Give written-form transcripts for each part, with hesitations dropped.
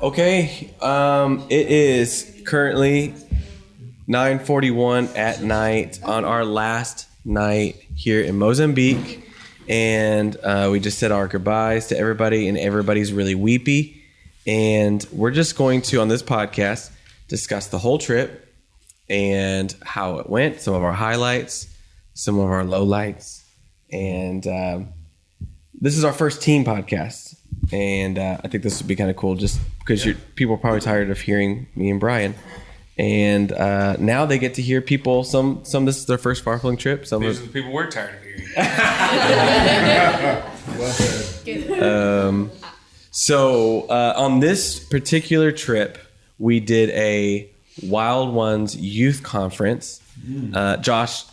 Okay, it is currently 9:41 at night on our last night here in Mozambique, and we just said our goodbyes to everybody, and everybody's really weepy, and we're just going to, on this podcast, discuss the whole trip and how it went, some of our highlights, some of our lowlights, and this is our first team podcast, and I think this would be kind of cool just because people are probably tired of hearing me and Brian. And now they get to hear people. Some this is their first Far-Flung trip. These are the people we're tired of hearing. So on this particular trip, we did a Wild Ones youth conference. Josh,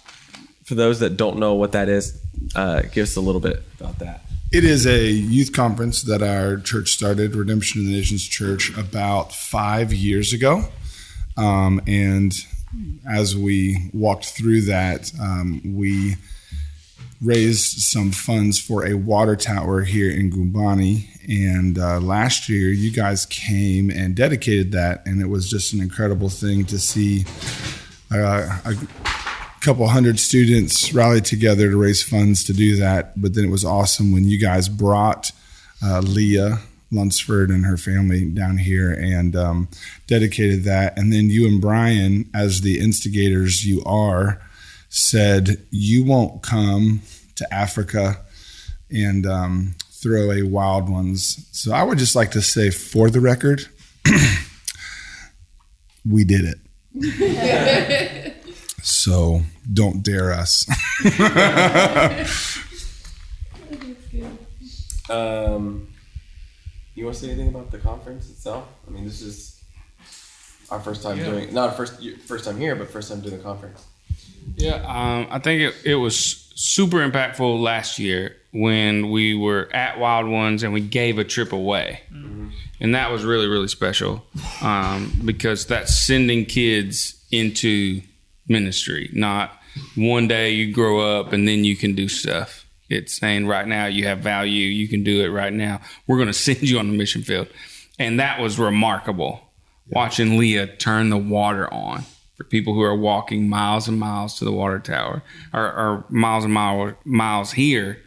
for those that don't know what that is, give us a little bit about that. It is a youth conference that our church started, Redemption of the Nations Church, about 5 years ago. And as we walked through that, we raised some funds for a water tower here in Gumbane. And last year, you guys came and dedicated that, and it was just an incredible thing to see a couple hundred students rally together to raise funds to do that. But then it was awesome when you guys brought Leah Lunsford and her family down here and dedicated that. And then you and Brian, as the instigators you are, said you won't come to Africa and throw a Wild Ones. So I would just like to say, for the record, we did it. So don't dare us. You want to say anything about the conference itself? I mean, this is our first time doing, not our first time here, but first time doing the conference. Yeah, I think it was super impactful last year when we were at Wild Ones and we gave a trip away. Mm-hmm. And that was really, really special because that's sending kids into ministry, not one day you grow up and then you can do stuff. It's saying right now you have value, you can do it right now. We're going to send you on the mission field. And that was remarkable, watching Leah turn the water on for people who are walking miles and miles to the water tower or miles and miles here.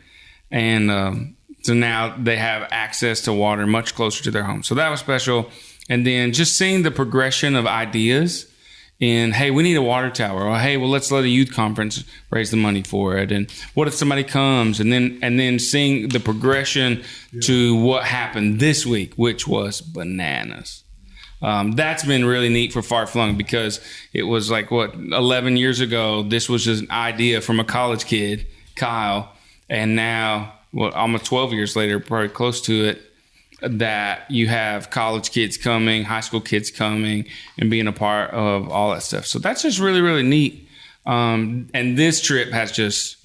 And so now they have access to water much closer to their home. So that was special. And then just seeing the progression of ideas in, hey, we need a water tower. Or, hey, well, let's let a youth conference raise the money for it. And what if somebody comes? And then seeing the progression to what happened this week, which was bananas. That's been really neat for Far-Flung because it was like, 11 years ago, this was just an idea from a college kid, Kyle. And now, almost 12 years later, probably close to it, that you have college kids coming, high school kids coming, and being a part of all that stuff. So that's just really, really neat. And this trip has just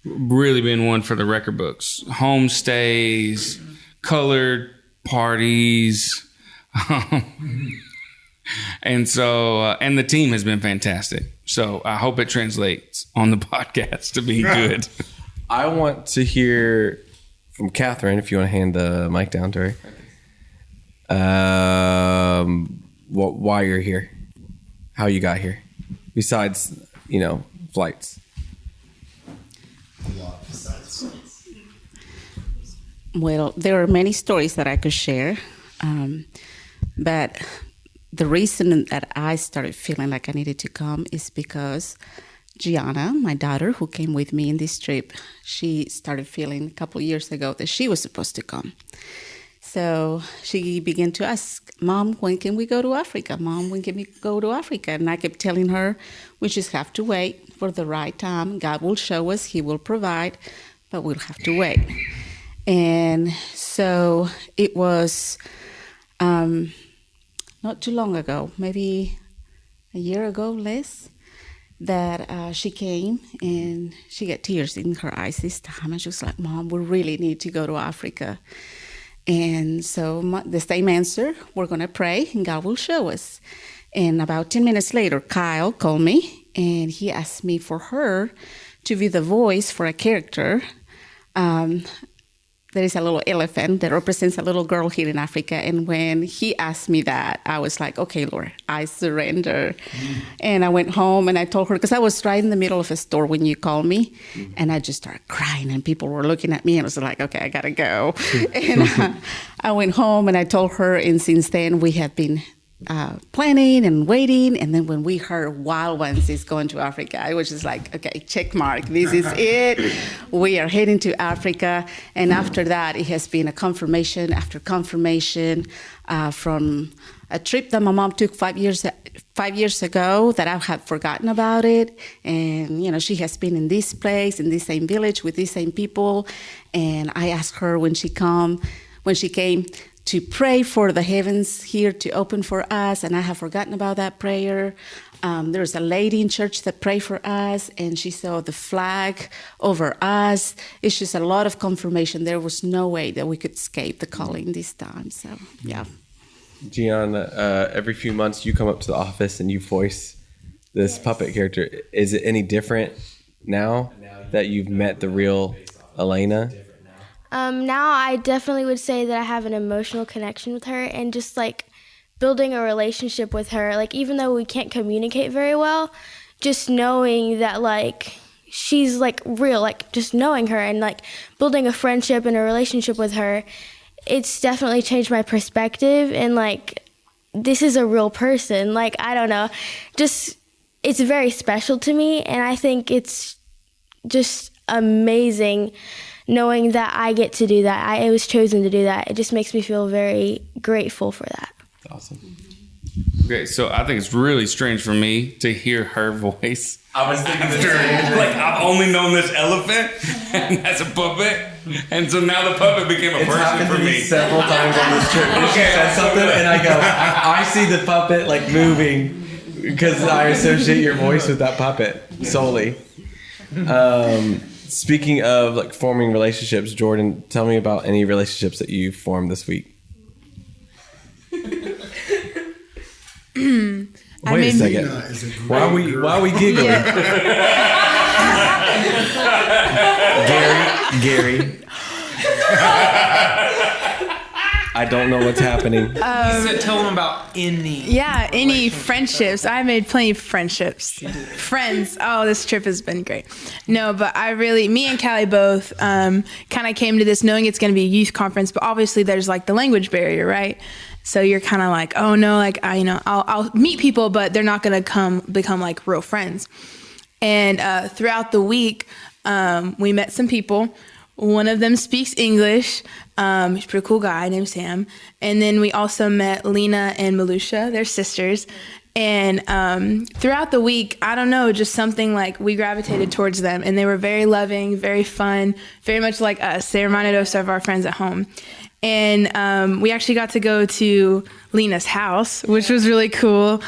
really been one for the record books. Homestays, colored parties. And so, and the team has been fantastic. So I hope it translates on the podcast to be good. I want to hear from Catherine, if you want to hand the mic down to her. Why you're here, how you got here, besides flights. Well, there are many stories that I could share, but the reason that I started feeling like I needed to come is because Gianna, my daughter, who came with me in this trip, she started feeling a couple of years ago that she was supposed to come. So she began to ask, Mom, when can we go to Africa? Mom, when can we go to Africa? And I kept telling her, we just have to wait for the right time. God will show us, He will provide, but we'll have to wait. And so it was not too long ago, maybe a year ago, less, that she came and she got tears in her eyes this time. And she was like, Mom, we really need to go to Africa. And so the same answer, we're going to pray and God will show us. And about 10 minutes later, Kyle called me and he asked me for her to be the voice for a character there is a little elephant that represents a little girl here in Africa. And when he asked me that, I was like, okay, Lord, I surrender. And I went home and I told her, because I was right in the middle of a store when you called me, and I just started crying and people were looking at me and I was like, okay, I got to go. And I went home and I told her, and since then we have been planning and waiting, and then when we heard Wild Ones is going to Africa, I was just like, okay, check mark, this is it. We are heading to Africa. And after that, it has been a confirmation after confirmation from a trip that my mom took 5 years ago that I had forgotten about it. And she has been in this place, in this same village, with these same people. And I asked her when she came to pray for the heavens here to open for us, and I have forgotten about that prayer. There's a lady in church that prayed for us, and she saw the flag over us. It's just a lot of confirmation. There was no way that we could escape the calling this time. So, yeah. Gianna, every few months you come up to the office and you voice this puppet character. Is it any different now that you've met the real Elena? Now I definitely would say that I have an emotional connection with her, and just like building a relationship with her, like even though we can't communicate very well, just knowing that like she's like real, like just knowing her and like building a friendship and a relationship with her, it's definitely changed my perspective, and like this is a real person. Like, I don't know, just it's very special to me, and I think it's just amazing knowing that I get to do that. I was chosen to do that. It just makes me feel very grateful for that. That's awesome. Okay, so I think it's really strange for me to hear her voice. I was thinking the After, like, I've only known this elephant, and that's a puppet, and so now the puppet became a It's person happened for to me. several times on this trip. And she Okay, says something, and I go, I see the puppet like moving because I associate your voice with that puppet solely. Speaking of like forming relationships, Jordan, tell me about any relationships that you formed this week. Wait a second. Why are we giggling? Gary. I don't know what's happening. He said tell them about any friendships. I made plenty of friendships. Friends. Oh, this trip has been great. No, but me and Callie both kind of came to this knowing it's going to be a youth conference, but obviously there's like the language barrier, right? So you're kind of like, oh no, like I'll meet people, but they're not going to become like real friends. And throughout the week, we met some people. One of them speaks English. He's a pretty cool guy named Sam. And then we also met Lena and Malusha. They're sisters. And throughout the week, I don't know, just something like we gravitated towards them. And they were very loving, very fun, very much like us. They reminded us of our friends at home. And we actually got to go to Lena's house, which was really cool.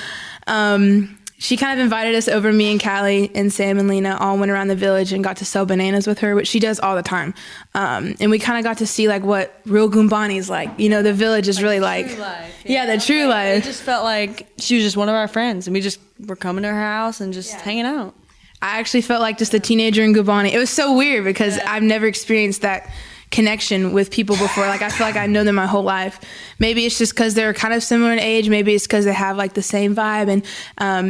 She kind of invited us over. Me and Callie and Sam and Lena all went around the village and got to sell bananas with her, which she does all the time. And we kind of got to see like what real Gumbane is like. You know, the village is really like, true life. Yeah, the true life. It just felt like she was just one of our friends, and we just were coming to her house and just hanging out. I actually felt like just a teenager in Gumbane. It was so weird because I've never experienced that connection with people before. Like, I feel like I know them my whole life. Maybe it's just because they're kind of similar in age. Maybe it's because they have like the same vibe and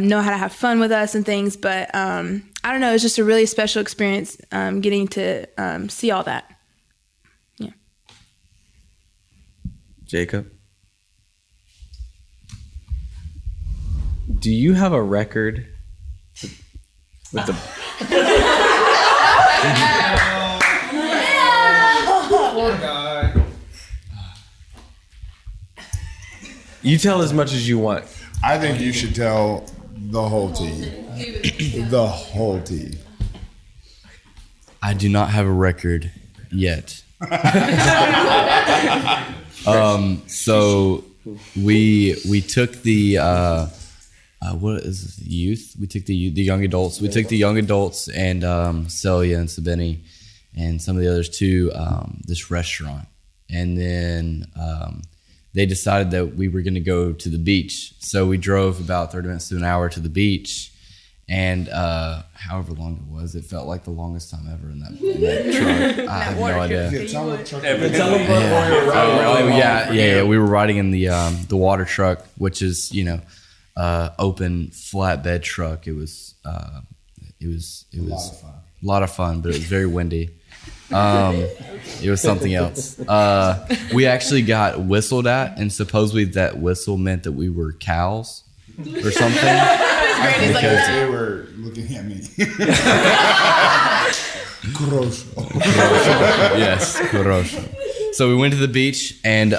know how to have fun with us and things. But I don't know. It's just a really special experience getting to see all that. Yeah. Jacob, do you have a record with the... Poor guy. You tell as much as you want. I think you should tell the whole tea. The whole tea. I do not have a record yet. So we took the what is this, youth? We took the young adults. We took the young adults and Celia and Sabini and some of the others to this restaurant, and then they decided that we were going to go to the beach. So we drove about 30 minutes to an hour to the beach, And however long it was, it felt like the longest time ever in that truck. I have no idea. Yeah. We were riding in the water truck, which is open flatbed truck. It was a lot of fun, but it was very windy. It was something else. We actually got whistled at, and supposedly that whistle meant that we were cows or something. Because they were looking at me. Yes, Corroso. So we went to the beach and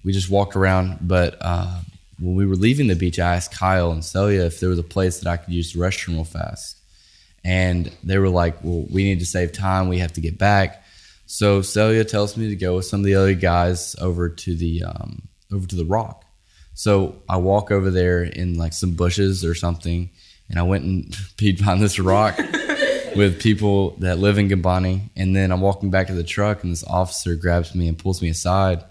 we just walked around. But when we were leaving the beach, I asked Kyle and Celia if there was a place that I could use the restroom real fast. And they were like, well, we need to save time. We have to get back. So Celia tells me to go with some of the other guys over to the rock. So I walk over there in like some bushes or something, and I went and peed behind this rock with people that live in Gumbane. And then I'm walking back to the truck, and this officer grabs me and pulls me aside.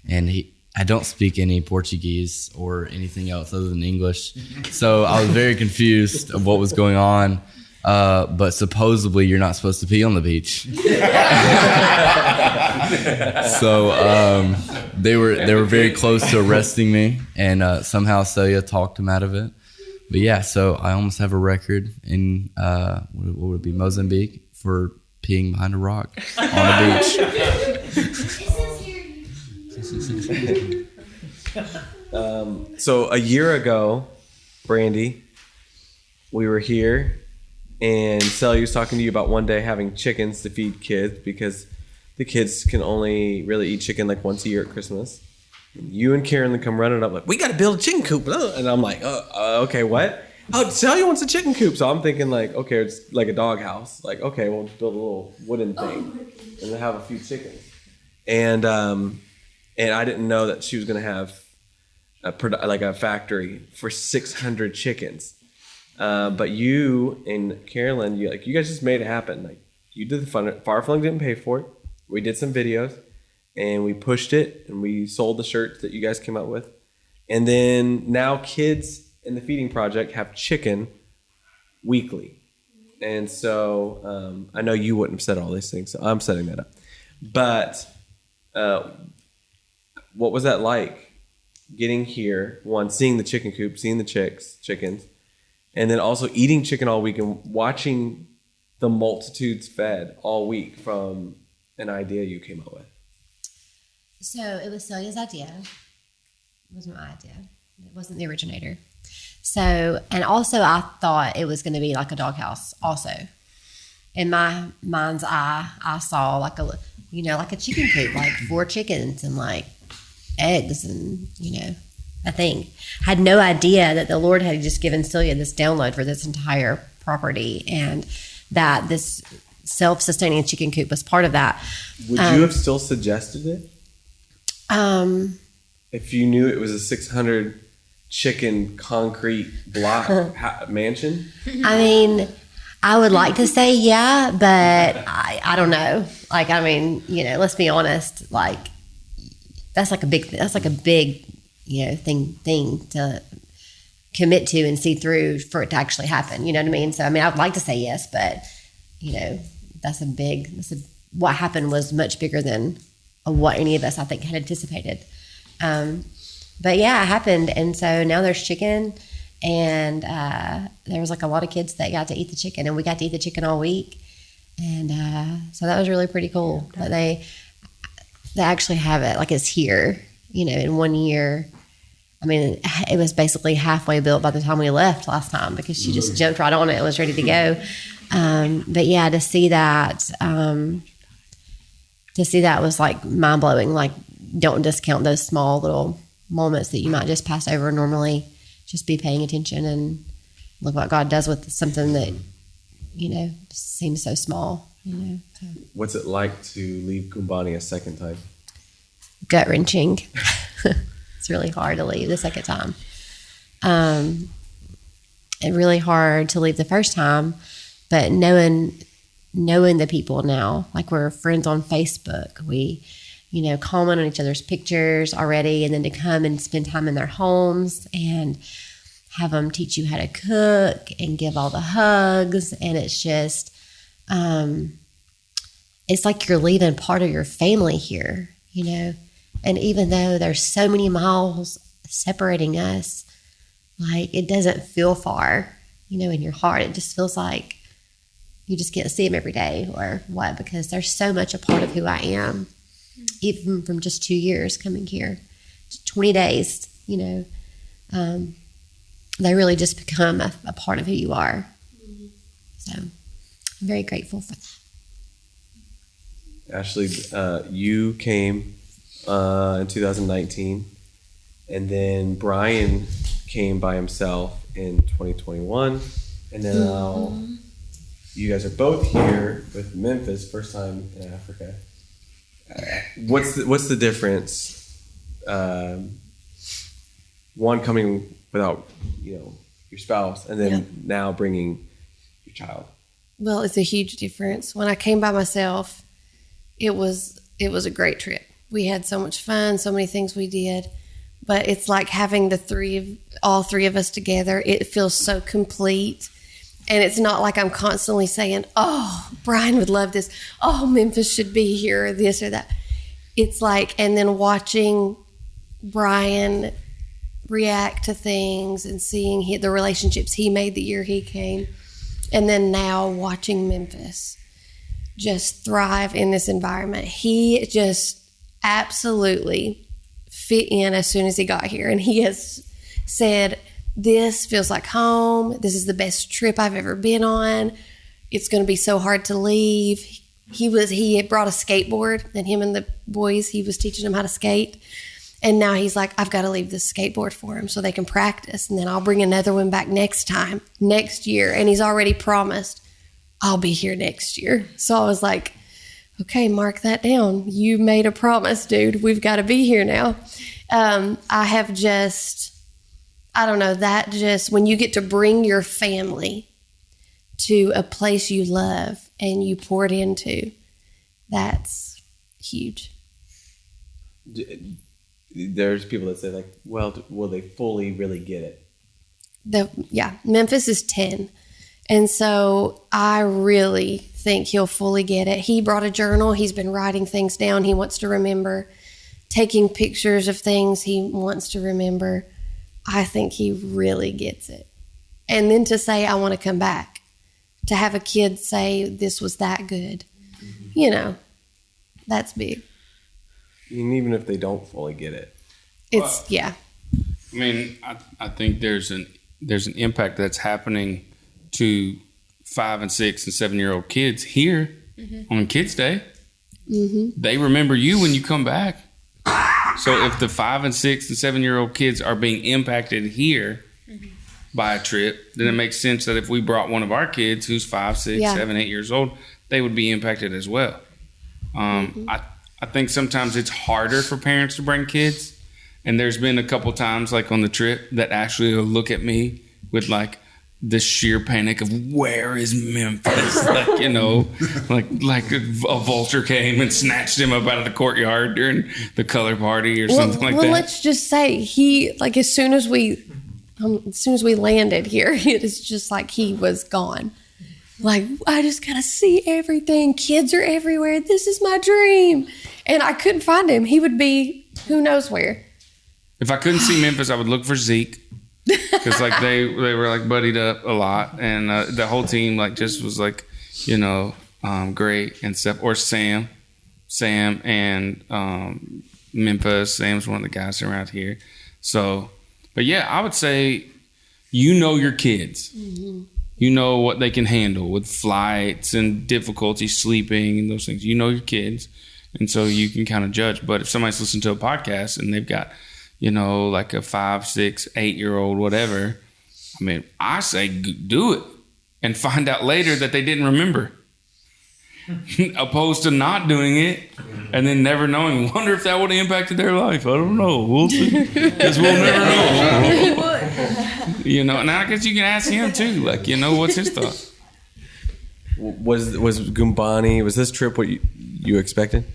And I don't speak any Portuguese or anything else other than English. So I was very confused of what was going on. But supposedly you're not supposed to pee on the beach. So they were very close to arresting me, and somehow Celia talked him out of it. But yeah, so I almost have a record in what would it be, Mozambique, for peeing behind a rock on a beach. So a year ago, Brandy, we were here. And Celia was talking to you about one day having chickens to feed kids because the kids can only really eat chicken like once a year at Christmas. And you and Karen come running up like, we got to build a chicken coop. And I'm like, okay, what? Oh, Celia wants a chicken coop. So I'm thinking like, okay, it's like a dog house. Like, okay, we'll build a little wooden thing and then have a few chickens. And I didn't know that she was going to have a factory for 600 chickens. But you and Carolyn, you guys just made it happen. Like you did the fun. Far-Flung didn't pay for it. We did some videos, and we pushed it, and we sold the shirts that you guys came out with. And then now kids in the feeding project have chicken weekly. And so I know you wouldn't have said all these things, so I'm setting that up. But what was that like? Getting here, one, seeing the chicken coop, seeing the chickens. And then also eating chicken all week and watching the multitudes fed all week from an idea you came up with. So it was Celia's idea. It wasn't my idea. It wasn't the originator. So, and also I thought it was going to be like a doghouse also. In my mind's eye, I saw like a chicken coop, like 4 chickens and like eggs and, a thing. Had no idea that the Lord had just given Celia this download for this entire property and that this self-sustaining chicken coop was part of that. Would you have still suggested it? If you knew it was a 600 chicken concrete block mansion? I mean, I would like to say yeah, but I don't know. Like, I mean, let's be honest. Like, that's like a big thing to commit to and see through for it to actually happen. You know what I mean? So, I mean, I would like to say yes, but, what happened was much bigger than what any of us, I think, had anticipated. But yeah, it happened. And so now there's chicken and there was like a lot of kids that got to eat the chicken and we got to eat the chicken all week. And so that was really pretty cool. But they actually have it, like it's here, in 1 year. I mean, it was basically halfway built by the time we left last time because she just jumped right on it and was ready to go. But yeah, to see that was like mind blowing. Like, don't discount those small little moments that you might just pass over normally. Just be paying attention and look what God does with something that, seems so small. So. What's it like to leave Gumbane a second time? Gut wrenching. It's really hard to leave the second time. And really hard to leave the first time, but knowing the people now, like we're friends on Facebook, we, comment on each other's pictures already, and then to come and spend time in their homes and have them teach you how to cook and give all the hugs. And it's just, it's like you're leaving part of your family here, you know. And even though there's so many miles separating us, like it doesn't feel far, you know, in your heart. It just feels like you just get to see them every day or what, because they're so much a part of who I am, even from just 2 years coming here, 20 days, you know. They really just become a part of who you are. So I'm very grateful for that. Ashley, you came in 2019, and then Brian came by himself in 2021, and then now you guys are both here with Memphis, first time in Africa. What's the difference? One coming without, you know, your spouse, and then now bringing your child. Well, it's a huge difference. When I came by myself, it was a great trip. We had so much fun, so many things we did. But it's like having all three of us together. It feels so complete. And it's not like I'm constantly saying, oh, Brian would love this. Oh, Memphis should be here, or this or that. It's like, and then watching Brian react to things and seeing the relationships he made the year he came. And then now watching Memphis just thrive in this environment. He just absolutely fit in as soon as he got here. And he has said, this feels like home. This is the best trip I've ever been on. It's going to be so hard to leave. He had brought a skateboard, and him and the boys, he was teaching them how to skate. And now he's like, I've got to leave this skateboard for him so they can practice. And then I'll bring another one back next year. And he's already promised, I'll be here next year. So I was like, okay, mark that down. You made a promise, dude. We've got to be here now. I have just, I don't know, that just, when you get to bring your family to a place you love and you poured into, that's huge. There's people that say, like, well, will they fully really get it? Memphis is 10. And so I really think he'll fully get it. He brought a journal. He's been writing things down he wants to remember, taking pictures of things he wants to remember. I think he really gets it. And then to say, I want to come back, to have a kid say this was that good, you know, that's big. And even if they don't fully get it, I mean, I think there's an impact that's happening to 5 and 6 and 7-year-old kids here on Kids Day. They remember you when you come back. So if the 5 and 6 and 7-year-old kids are being impacted here by a trip, then it makes sense that if we brought one of our kids who's 5, 6, 7, 8 years old, they would be impacted as well. I think sometimes it's harder for parents to bring kids. And there's been a couple times, like on the trip, that Ashley will look at me with like this sheer panic of, where is Memphis? Like, you know, like a vulture came and snatched him up out of the courtyard during the color party or something like that. Well, let's just say he, like, as soon as we landed here, it is just like he was gone. Like, I just got to see everything. Kids are everywhere. This is my dream. And I couldn't find him. He would be who knows where. If I couldn't see Memphis, I would look for Zeke. Because like they were like buddied up a lot. And the whole team like just was like, you know, great and stuff. Or Sam and Memphis. Sam's one of the guys around here. So, but yeah, I would say, you know your kids. You know what they can handle with flights and difficulty sleeping and those things. You know your kids. And so you can kind of judge. But if somebody's listening to a podcast and they've got, you know, like a 5, 6, 8-year-old, whatever, I mean, I say do it and find out later that they didn't remember. Opposed to not doing it and then never knowing. Wonder if that would have impacted their life. I don't know. We'll see. Because we'll never know. You know, and I guess you can ask him too. Like, you know, what's his thought? Was Gumbane, was this trip what you expected?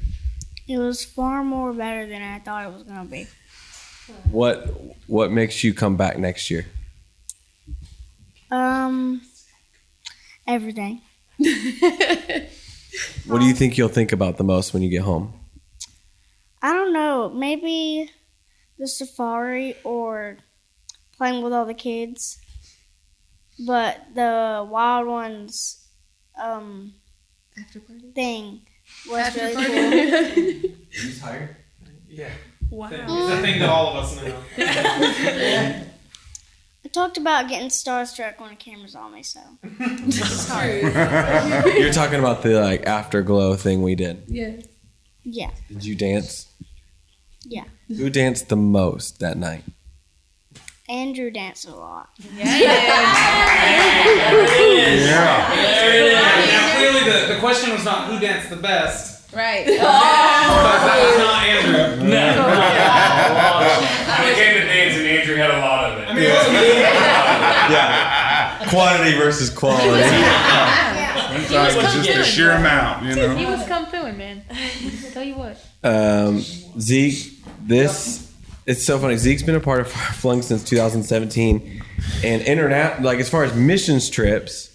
It was far more better than I thought it was going to be. What makes you come back next year? Everything. What do you think you'll think about the most when you get home? I don't know. Maybe the safari or playing with all the kids. But the Wild Ones After party. thing was After really party. cool. Are you tired? Yeah. Wow. It's a thing that all of us know. I talked about getting starstruck when the camera's on me, so. It's hard. You're talking about the afterglow thing we did. Yeah. Yeah. Did you dance? Yeah. Who danced the most that night? Andrew danced a lot. There it is. Now, clearly, the question was not who danced the best. Right. Because that was not Andrew. No. When it came to dancing, Andrew had a lot of it. I mean, it wasn't me. Yeah. Quantity versus quality. Sometimes it's just the sheer amount, you know. He was kung fuing, man. I'll tell you what. Zeke, it's so funny. Zeke's been a part of Far-Flung since 2017, and as far as missions trips,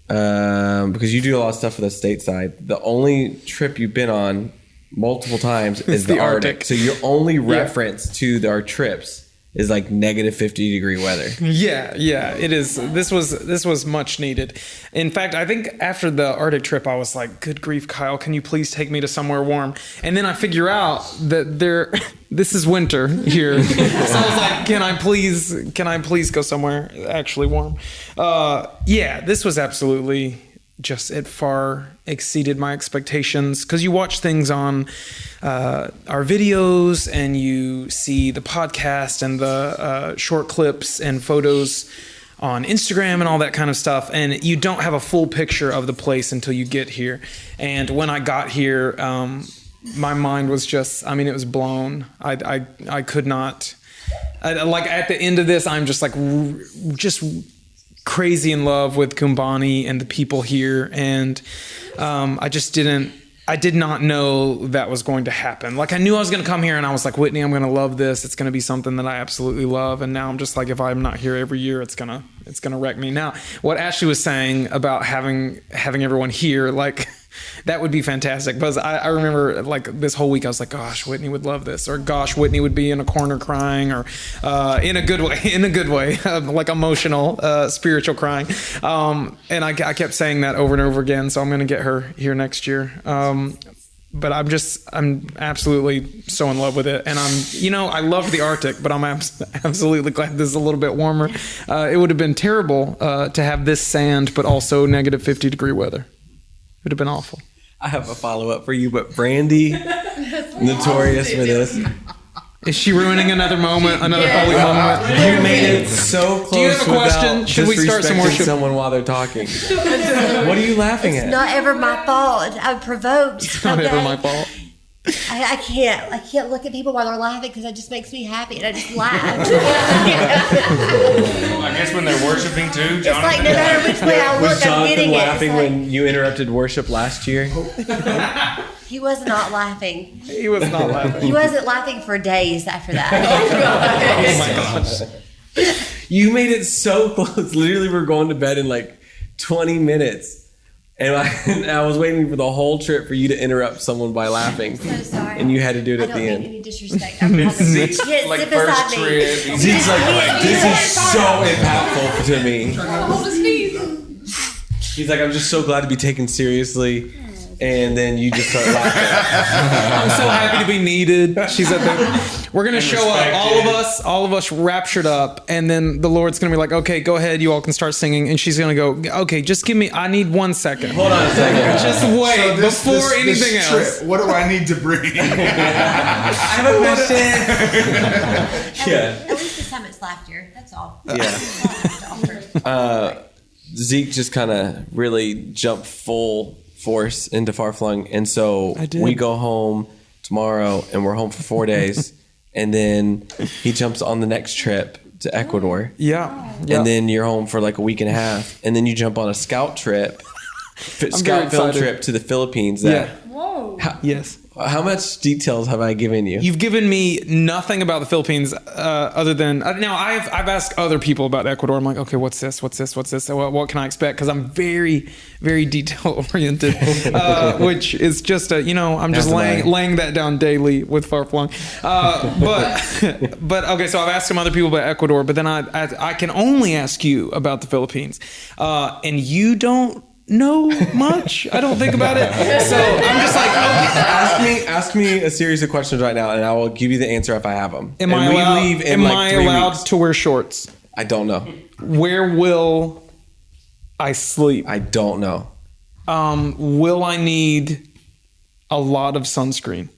because you do a lot of stuff for the stateside. The only trip you've been on multiple times is the Arctic. So your only reference to our trips is negative 50-degree weather. Yeah, it is. This was much needed. In fact, I think after the Arctic trip, I was like, "Good grief, Kyle, can you please take me to somewhere warm?" And then I figure out that this is winter here, so I was like, "Can I please go somewhere actually warm?" This was absolutely it far exceeded my expectations, because you watch things on our videos and you see the podcast and the short clips and photos on Instagram and all that kind of stuff, and you don't have a full picture of the place until you get here. And when I got here, my mind was it was blown. I could not, at the end of this, I'm just crazy in love with Gumbane and the people here, and I did not know that was going to happen. I knew I was going to come here, and I was like, Whitney, I'm going to love this. It's going to be something that I absolutely love. And now I'm just if I'm not here every year, it's gonna wreck me. Now, what Ashley was saying about having everyone here, that would be fantastic, because I remember this whole week I was like, gosh, Whitney would love this, or gosh, Whitney would be in a corner crying, or in a good way, emotional, spiritual crying. And I kept saying that over and over again. So I'm going to get her here next year. But I'm absolutely so in love with it. And I love the Arctic, but I'm absolutely glad this is a little bit warmer. It would have been terrible to have this sand, but also negative 50-degree weather. It would have been awful. I have a follow-up for you, but Brandy, notorious for this. Is she ruining another moment, holy moment? You made it so close. Do you have a question? Should we start some worship? Someone while they're talking. What are you laughing at? It's not ever my fault. I'm provoked. It's not ever my fault. I can't look at people while they're laughing, because it just makes me happy, and I just laugh. I guess when they're worshiping too, Jonathan. It's like no matter which way I look, I'm getting it. Was Jonathan laughing when you interrupted worship last year? He was not laughing. He was not laughing. He wasn't laughing for days after that. Oh my gosh. You made it so close. Literally, we're going to bed in 20 minutes. And I was waiting for the whole trip for you to interrupt someone by laughing. I'm so sorry. And you had to do it at the end. I don't mean any disrespect. I'm Zeke's sit first beside me. trip. Zeke's this is so impactful to me. He's like, I'm just so glad to be taken seriously. And then you just start laughing. I'm so happy to be needed. She's at we're going to show up, all of us raptured up. And then the Lord's going to be like, okay, go ahead. You all can start singing. And she's going to go, okay, just I need 1 second. Hold on a second. Just wait before anything else. What do I need to bring? I have a question. At least this time it's laughter. That's all. Yeah. Zeke just kind of really jumped full force into Far-Flung, and so we go home tomorrow, and we're home for 4 days, and then he jumps on the next trip to Ecuador. Yeah. And then you're home for a week and a half, and then you jump on a scout film trip to the Philippines. Whoa. Yes. How much details have I given you? You've given me nothing about the Philippines other than now. I've asked other people about Ecuador. I'm like, okay, what's this? What can I expect? Because I'm very, very detail oriented, which is just I'm just laying that down daily with Far-Flung. But okay, so I've asked some other people about Ecuador, but then I can only ask you about the Philippines, and you don't know much. I don't think about it. So I'm just like, okay. Ask me a series of questions right now, and I will give you the answer if I have them. Am I allowed to wear shorts? I don't know. Where will I sleep? I don't know. Will I need a lot of sunscreen?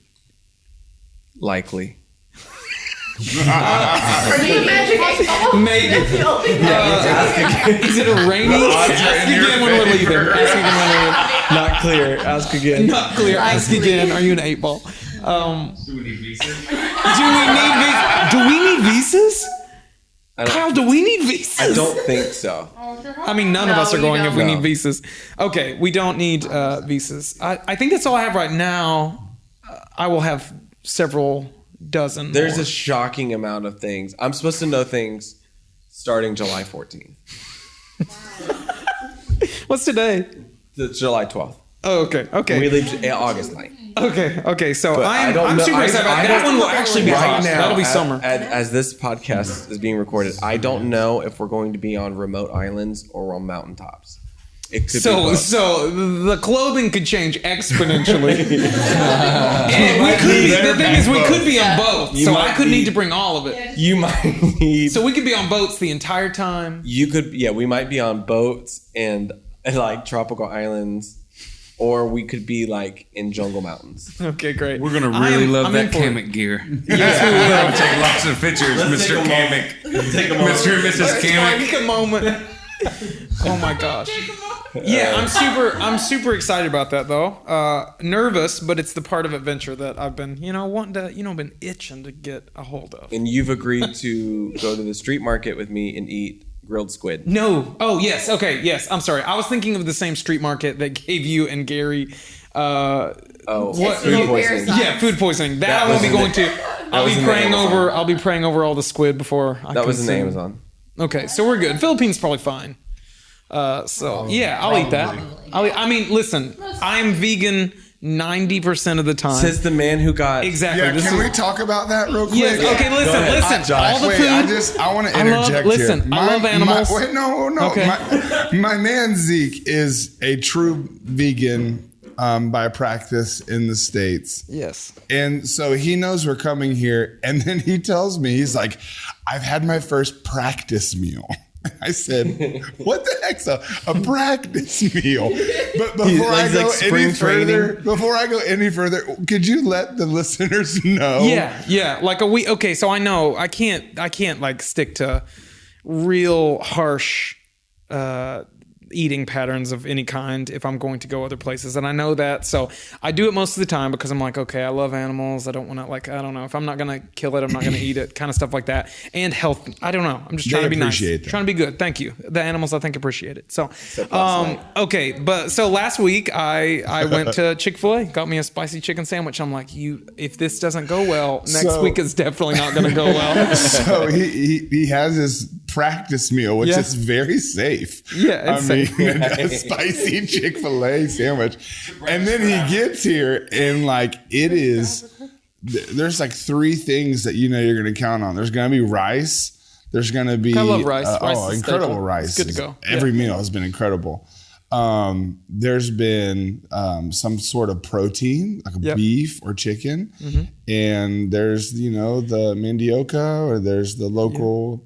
Likely. Maybe. Is it a rainy? Ask again when we're leaving. Not clear. Ask again. Not clear. Ask again. Are you an 8-ball? Do we need visas? Do we need visas? Kyle, do we need visas? I don't think so. I mean, none of us are going if we need visas. Okay, we don't need visas. I think that's all I have right now. I will have several dozen. There's a shocking amount of things. I'm supposed to know things starting July 14th. What's today? It's July 12th. Oh, okay. We leave August 9th. Okay. So I'm super excited about that. That one will actually be hot. That'll be summer. As this podcast is being recorded, I don't know if we're going to be on remote islands or on mountaintops. It could be both. So the clothing could change exponentially. The thing is, we could be on both. So I could need to bring all of it. You might need. So we could be on boats the entire time. You could, we might be on boats and like tropical islands. Or we could be like in jungle mountains. Okay, great. We're gonna really love that Kamek gear. Yes, we will. Take lots of pictures, Mr. Kamek. Mr. and Mrs. Kamek. Take a moment. Oh my gosh. Yeah, I'm super excited about that though. Nervous, but it's the part of adventure that I've been, wanting to, been itching to get a hold of. And you've agreed to go to the street market with me and eat grilled squid. No. Oh, yes. Okay. Yes. I'm sorry. I was thinking of the same street market that gave you and Gary. Food poisoning. Yeah, food poisoning. That I won't be going to. I'll be praying over all the squid before I That was in consume. Amazon. Okay, so we're good. Philippines probably fine. I'll eat that. I mean, listen, I am vegan 90% of the time. Says the man who got exactly. Yeah, can we talk about that real quick? Yes. Okay. Listen. All the food. I want to interject here. I love animals. No. Okay. My man Zeke is a true vegan by practice in the States. Yes. And so he knows we're coming here, and then he tells me, he's like, "I've had my first practice meal." I said, "What the heck's a practice meal?" But before I go any further, could you let the listeners know? Yeah, like a week. Okay, so I know I can't like stick to real harsh eating patterns of any kind if I'm going to go other places, and I know that, so I do it most of the time because I'm like, okay, I love animals. I don't want to I don't know, if I'm not gonna kill it, I'm not gonna eat it, kind of stuff like that. And health, I don't know. I'm just trying to be nice, trying to be good. Thank you. The animals, I think, appreciate it. So, okay, but so last week I went to Chick-fil-A, got me a spicy chicken sandwich. I'm like, if this doesn't go well, next week is definitely not gonna go well. So he has his practice meal, which is very safe. Yeah, it's safe. A spicy Chick-fil-A sandwich. And then he gets here and there's like three things that you're going to count on. There's going to be rice. There's going to be... I love rice. Rice is incredible staple. rice. It's good to go. Every meal has been incredible. There's been some sort of protein, like a beef or chicken. Mm-hmm. And there's, the mandioca, or there's the local,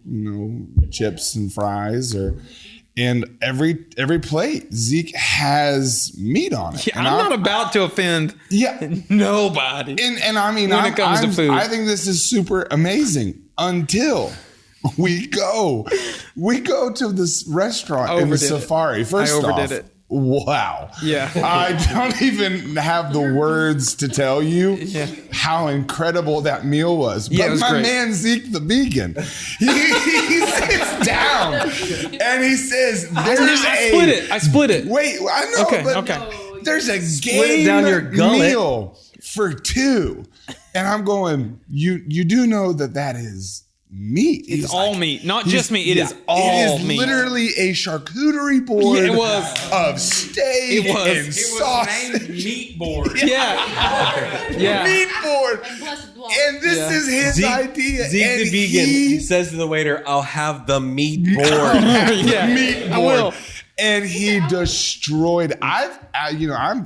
chips and fries, and every plate, Zeke has meat on it. Yeah, I'm not about to offend nobody. And I mean, when it comes to food, I think this is super amazing until we go to this restaurant in the Safari. First off, overdid it. Wow. Yeah. I don't even have the words to tell you how incredible that meal was. But it was my great. man Zeke the vegan, he sits down and he says, I split it. Wait, I know, Okay. There's a Split it down your game gullet. meal for 2. And I'm going, you do know that is meat. It's all meat, not just meat. It is all meat. It is literally a charcuterie board it was. Of steak and sausage. It was named meat board. Yeah. Meat board. And this is his idea. Zeke and the vegan says to the waiter, I'll have the meat board. Meat board. I will. And he destroyed. I've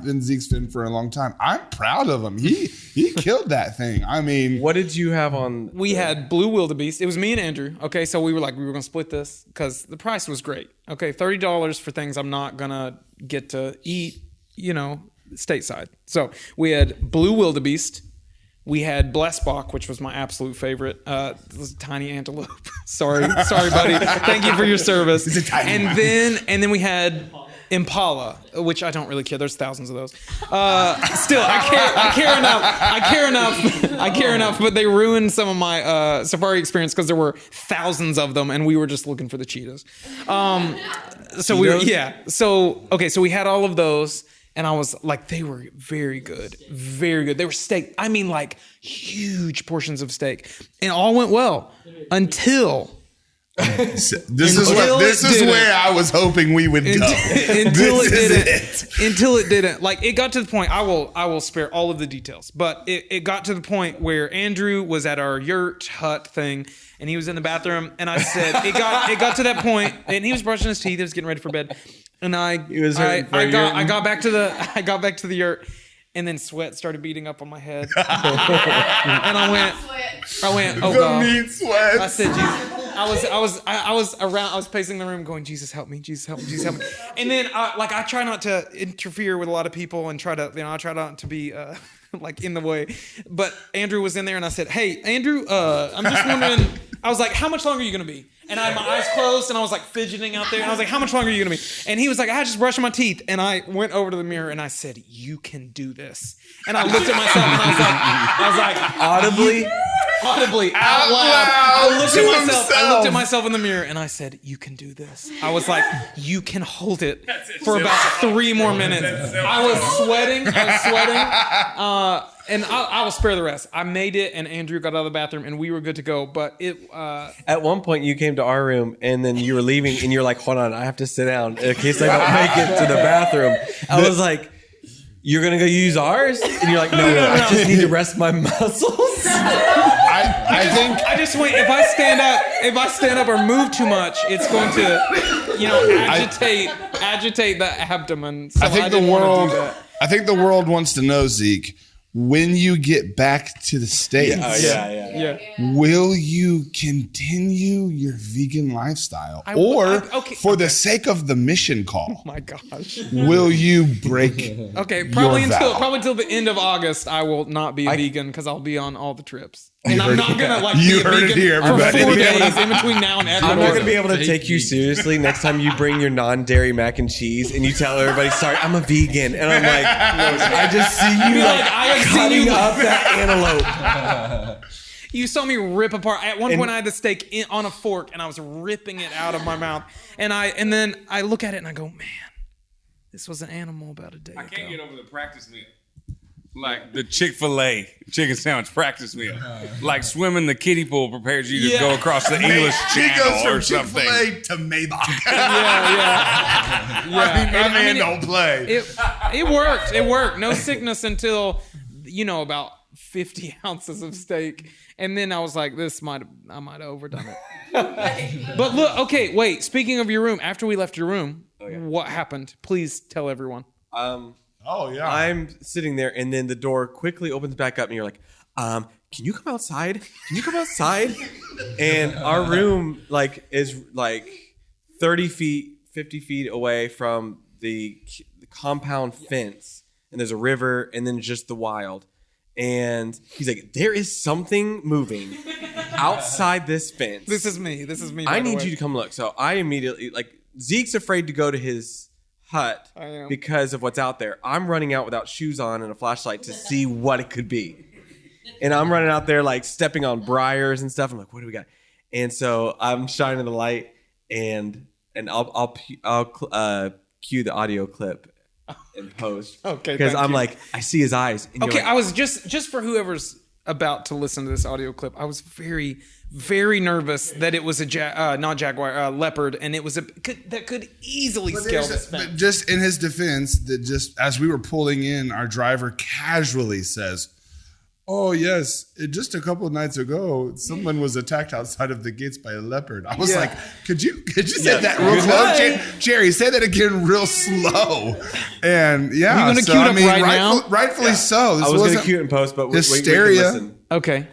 been Zeke's fan for a long time. I'm proud of him. He killed that thing. I mean, what did you have on? We had blue wildebeest. It was me and Andrew. Okay, so we were going to split this because the price was great. Okay, $30 for things I'm not gonna get to eat, stateside. So we had blue wildebeest. We had Blessbach, which was my absolute favorite. It was a tiny antelope. sorry, buddy. Thank you for your service. It's a tiny one. And then we had Impala, which I don't really care. There's thousands of those. Still, I care enough. But they ruined some of my safari experience because there were thousands of them, and we were just looking for the cheetahs. So we had all of those. And I was like, they were very good. Very good. They were steak. I mean, like huge portions of steak. And all went well until... This is where I was hoping we would go. Until it didn't. Like, it got to the point, I will spare all of the details, but it got to the point where Andrew was at our yurt hut thing, and he was in the bathroom, and I said, it got to that point, and he was brushing his teeth, he was getting ready for bed. And I got back to the yurt, and then sweat started beating up on my head. And I went, oh God. The meat sweat. I said, Jesus. I was pacing the room going, Jesus help me, Jesus help me, Jesus help me. And then I try not to interfere with a lot of people and I try not to be in the way. But Andrew was in there, and I said, hey, Andrew, I'm just wondering, I was like, how much longer are you going to be? And I had my eyes closed, and I was like fidgeting out there. And I was like, how much longer are you going to be? And he was like, I just brushing my teeth. And I went over to the mirror, and I said, you can do this. And I looked at myself, and I was like, audibly, out loud. I looked at myself in the mirror, and I said, you can do this. I was like, you can hold it for about 3 more minutes. I was sweating. And I will spare the rest. I made it, and Andrew got out of the bathroom, and we were good to go. But at one point, you came to our room, and then you were leaving, and you're like, hold on, I have to sit down in case I don't make it to the bathroom. I was like, you're going to go use ours? And you're like, no, I just need to rest my muscles. I just wait. If I stand up or move too much, it's going to, agitate the abdomen. So I think the world wants to know, Zeke, when you get back to the States, will you continue your vegan lifestyle? For the sake of the mission call, oh my gosh, will you break probably until the end of August, I will not be a vegan because I'll be on all the trips. And I'm not going to be a vegan for 4 days in between now and Ecuador. I'm not going to be able to take you seriously next time you bring your non-dairy mac and cheese and you tell everybody, sorry, I'm a vegan. And I'm like, I just see you cutting up that antelope. You saw me rip apart. At one point, I had the steak on a fork, and I was ripping it out of my mouth. And then I look at it, and I go, man, this was an animal about a day ago. I can't get over the practice meal. Like the Chick-fil-A chicken sandwich practice meal. Like swimming the kiddie pool prepares you to go across the English Channel or something. Chick-fil-A to Maybach. My man don't play. It worked. No sickness until, about 50 ounces of steak. And then I was like, I might have overdone it. But look, okay, wait. Speaking of your room, after we left your room, what happened? Please tell everyone. I'm sitting there, and then the door quickly opens back up, and you're like, can you come outside? And our room is 30 feet, 50 feet away from the compound fence, and there's a river, and then just the wild. And he's like, there is something moving outside this fence. This is me. I need you to come look. So I immediately, Zeke's afraid to go to his hut because of what's out there. I'm running out without shoes on and a flashlight to see what it could be. And I'm running out there stepping on briars and stuff. I'm like, what do we got? And so I'm shining the light, and I'll cue the audio clip in post. Okay, because thank I'm you. like, I see his eyes. And Okay, you're like, I was just for whoever's about to listen to this audio clip, I was very, very nervous that it was a not jaguar, leopard, and it was that could easily scale this fence. But just in his defense, that just as we were pulling in, our driver casually says, "Oh yes, just a couple of nights ago, someone was attacked outside of the gates by a leopard." I was like, "Could you say that real slow, Jerry? Say that again, real slow." And yeah, Are you gonna cue it up right now? Rightfully so. This I was going to wasn't cue it in post, but hysteria. we can listen. Okay.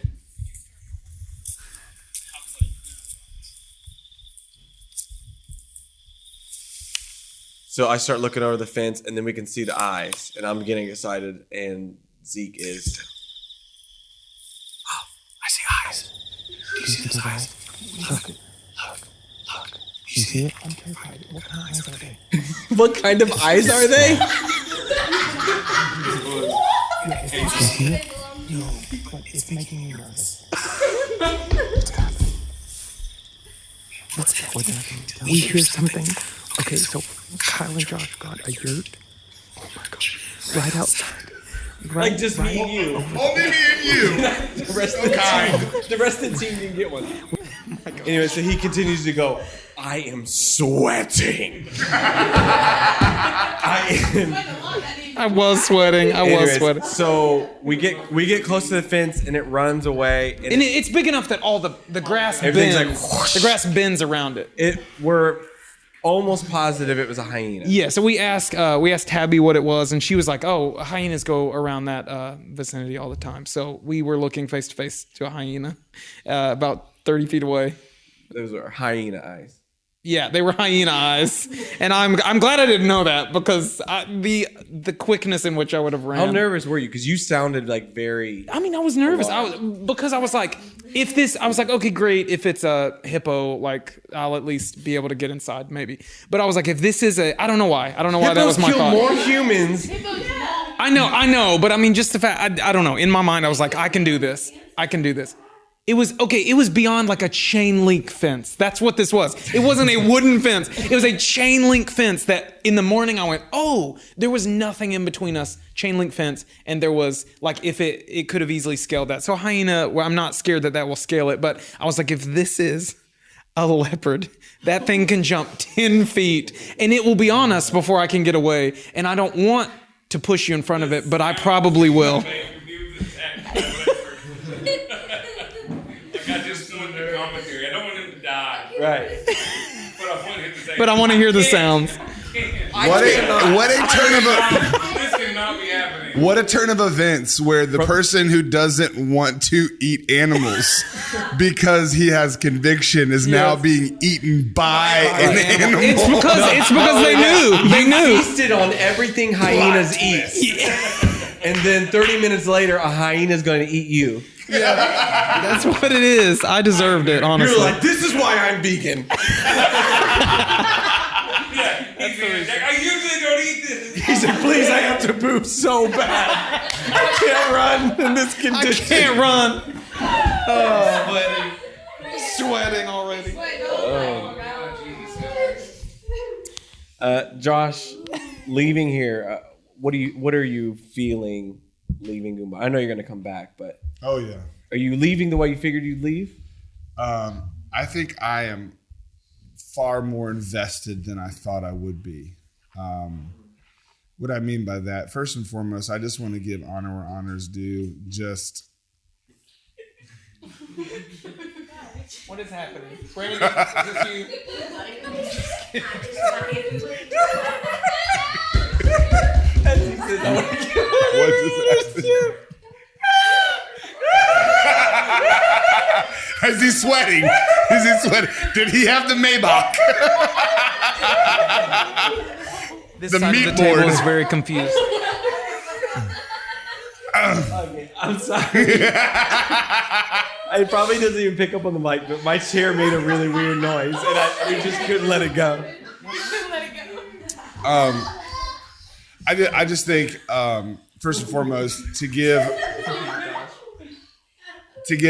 So I start looking over the fence, and then we can see the eyes, and I'm getting excited, and Zeke is. I see eyes. Do you see those eyes? Look. You see it? I'm terrified. What kind of eyes are they? What kind of eyes are they? You see it? No, but it's making me nervous. What's happening? We hear something. Okay, so Kyle and Josh got a yurt. Oh my gosh. Right outside. Like just me and you. Only me and you. The rest of the team didn't get one. Anyway, so he continues to go, I am sweating. I was sweating. Anyways, so we get close to the fence and it runs away. And it's big enough that all the grass everything's bends. like The grass bends around it. We're almost positive it was a hyena. Yeah, so we asked Tabby what it was, and she was like, "Oh, hyenas go around that vicinity all the time." So we were looking face to face to a hyena, about 30 feet away. Those are hyena eyes. Yeah, they were hyena eyes, and I'm glad I didn't know that because the quickness in which I would have ran. How nervous were you? Because you sounded like very. I mean, I was nervous. I was like, okay, great. If it's a hippo, like I'll at least be able to get inside, maybe. But I was like, if this is I don't know why. Hippos that was my kill thought. More humans. I know, but I mean, just the fact. I don't know. In my mind, I was like, I can do this. It was okay. It was beyond like a chain link fence. That's what this was. It wasn't a wooden fence. It was a chain link fence that in the morning I went, oh, there was nothing in between us. Chain link fence. And there was like, if it could have easily scaled that. So hyena, well, I'm not scared that will scale it. But I was like, if this is a leopard, that thing can jump 10 feet and it will be on us before I can get away. And I don't want to push you in front of it, but I probably will. I don't want him to die. Right. But I want to hear the sounds. What a turn of This cannot be happening. What a turn of events where the person who doesn't want to eat animals because he has conviction is now being eaten by an animal. It's because they knew. They knew. Feasted on everything hyenas eat. And then 30 minutes later, a hyena is going to eat you. Yeah, that's what it is. I deserved it, honestly. You're like, this is why I'm vegan. I usually don't eat this. He said, please, I have to poop so bad. I can't run in this condition. I can't run. Oh, sweating already. Josh, leaving here, what are you feeling leaving Gumbane? I know you're going to come back, but Oh yeah. are you leaving the way you figured you'd leave? I think I am far more invested than I thought I would be. What I mean by that, first and foremost, I just want to give honor where honor's due. Just What is happening? Brandon, is this you? what just happened? Is he sweating? Is he sweating? Did he have the Maybach? This The side meat of the table board. is very confused. Okay, I'm sorry. It probably doesn't even pick up on the mic, but my chair made a really weird noise, and we just couldn't let it go. I just think first and foremost to give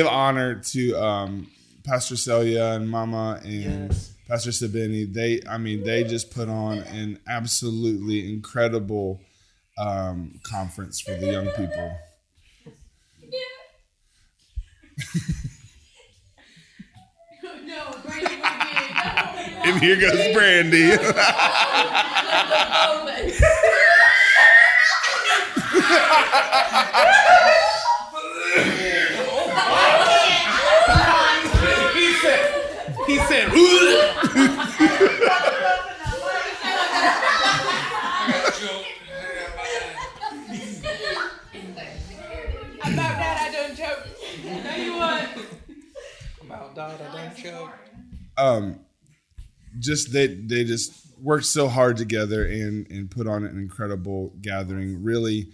honor to Pastor Celia and Mama and Pastor Sabini, they just put on an absolutely incredible conference for the young people. And here goes Brandy. He said, About that, I don't joke. No, you won't. About that, I don't joke. Just they just worked so hard together and put on an incredible gathering. Really,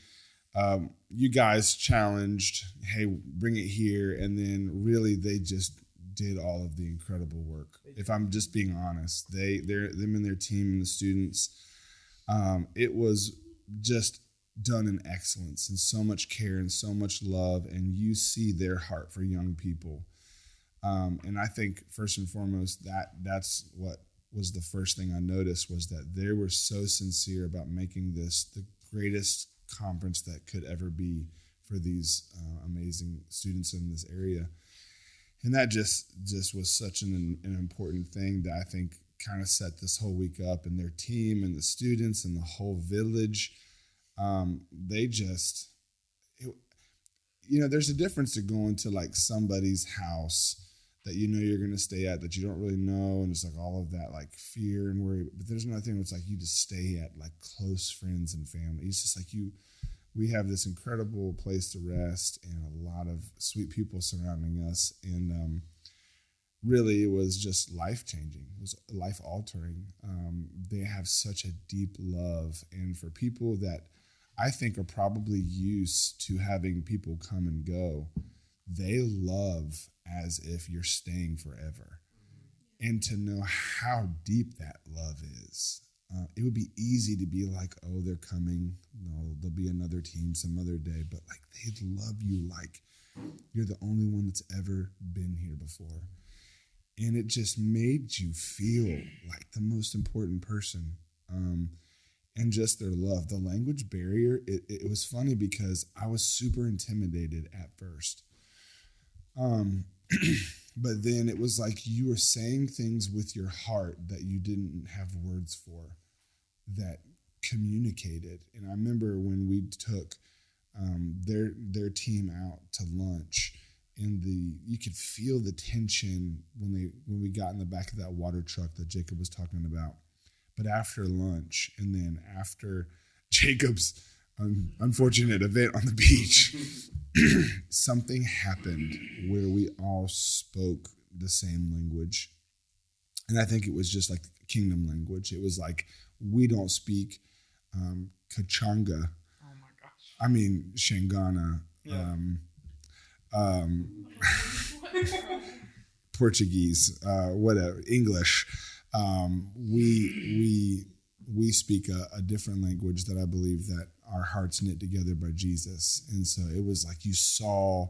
you guys challenged, hey, bring it here, and then really they just did all of the incredible work. If I'm just being honest, them and their team and the students, it was just done in excellence and so much care and so much love, and you see their heart for young people. And I think first and foremost, that's what was the first thing I noticed, was that they were so sincere about making this the greatest conference that could ever be for these amazing students in this area. And that just was such an important thing that I think kind of set this whole week up, and their team and the students and the whole village. There's a difference to going to like somebody's house that you know you're going to stay at that you don't really know, and it's like all of that like fear and worry. But there's another thing that's like you just stay at like close friends and family. It's just like we have this incredible place to rest and a lot of sweet people surrounding us, and really it was just life-changing. It was life-altering. They have such a deep love, and for people that I think are probably used to having people come and go, they love as if you're staying forever. And to know how deep that love is. It would be easy to be like, oh, they're coming. No, there'll be another team some other day. But like they love you like you're the only one that's ever been here before. And it just made you feel like the most important person. And just their love. The language barrier, it was funny because I was super intimidated at first. But then it was like you were saying things with your heart that you didn't have words for that communicated. And I remember when we took their team out to lunch, and you could feel the tension when we got in the back of that water truck that Jacob was talking about. But after lunch, and then after Jacob's unfortunate event on the beach, something happened where we all spoke the same language. And I think it was just like kingdom language. It was like, we don't speak Kachanga. Oh my gosh. I mean, Shangana, Yeah. Portuguese, whatever, English. We speak a different language that I believe that our hearts knit together by Jesus. And so it was like you saw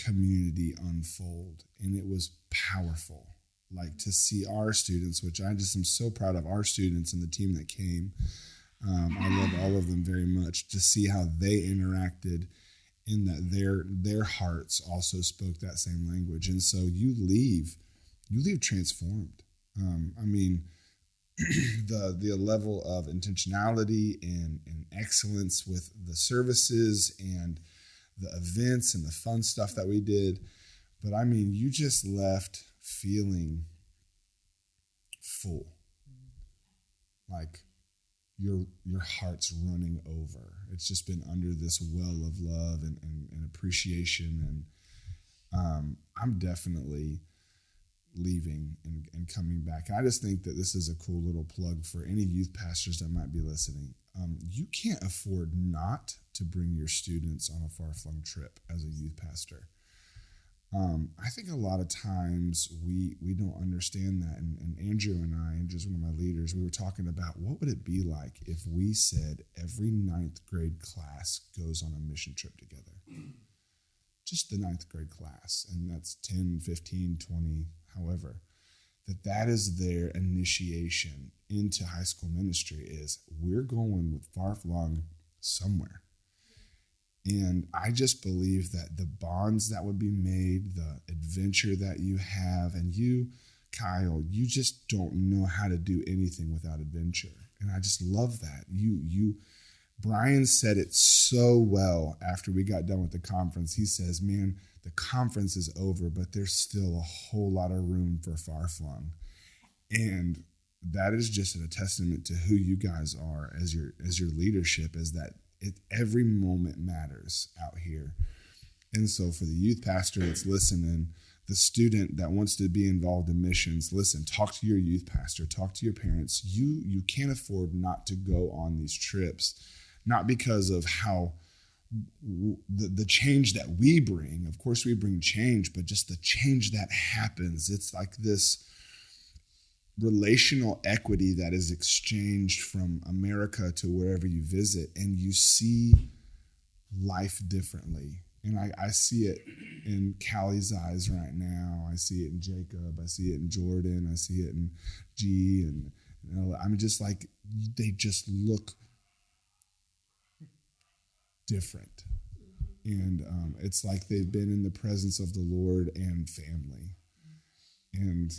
community unfold, and it was powerful. Like to see our students, which I just am so proud of our students and the team that came. I love all of them very much, to see how they interacted, in that their hearts also spoke that same language. And so you leave transformed. I mean, the level of intentionality and excellence with the services and the events and the fun stuff that we did. But I mean, you just left feeling full. Like your heart's running over. It's just been under this well of love and appreciation. And I'm definitely leaving and coming back. I just think that this is a cool little plug for any youth pastors that might be listening. You can't afford not to bring your students on a far-flung trip as a youth pastor. I think a lot of times we don't understand that. And Andrew and I, Andrew's one of my leaders, we were talking about what would it be like if we said every 9th grade class goes on a mission trip together. Just the 9th grade class. And that's 10, 15, 20, however. that is their initiation into high school ministry is we're going with Far-Flung somewhere. And I just believe that the bonds that would be made, the adventure that you have, and you, Kyle, you just don't know how to do anything without adventure. And I just love that. Brian said it so well after we got done with the conference. He says, man, the conference is over, but there's still a whole lot of room for Far-Flung. And that is just a testament to who you guys are as your leadership, is that every moment matters out here. And so for the youth pastor that's listening, the student that wants to be involved in missions, listen, talk to your youth pastor, talk to your parents. You can't afford not to go on these trips, not because of how the change that we bring. Of course we bring change, but just the change that happens. It's like this relational equity that is exchanged from America to wherever you visit, and you see life differently. And I see it in Callie's eyes right now. I see it in Jacob. I see it in Jordan. I see it in G. And I'm just like, they just look different. And it's like they've been in the presence of the Lord and family. And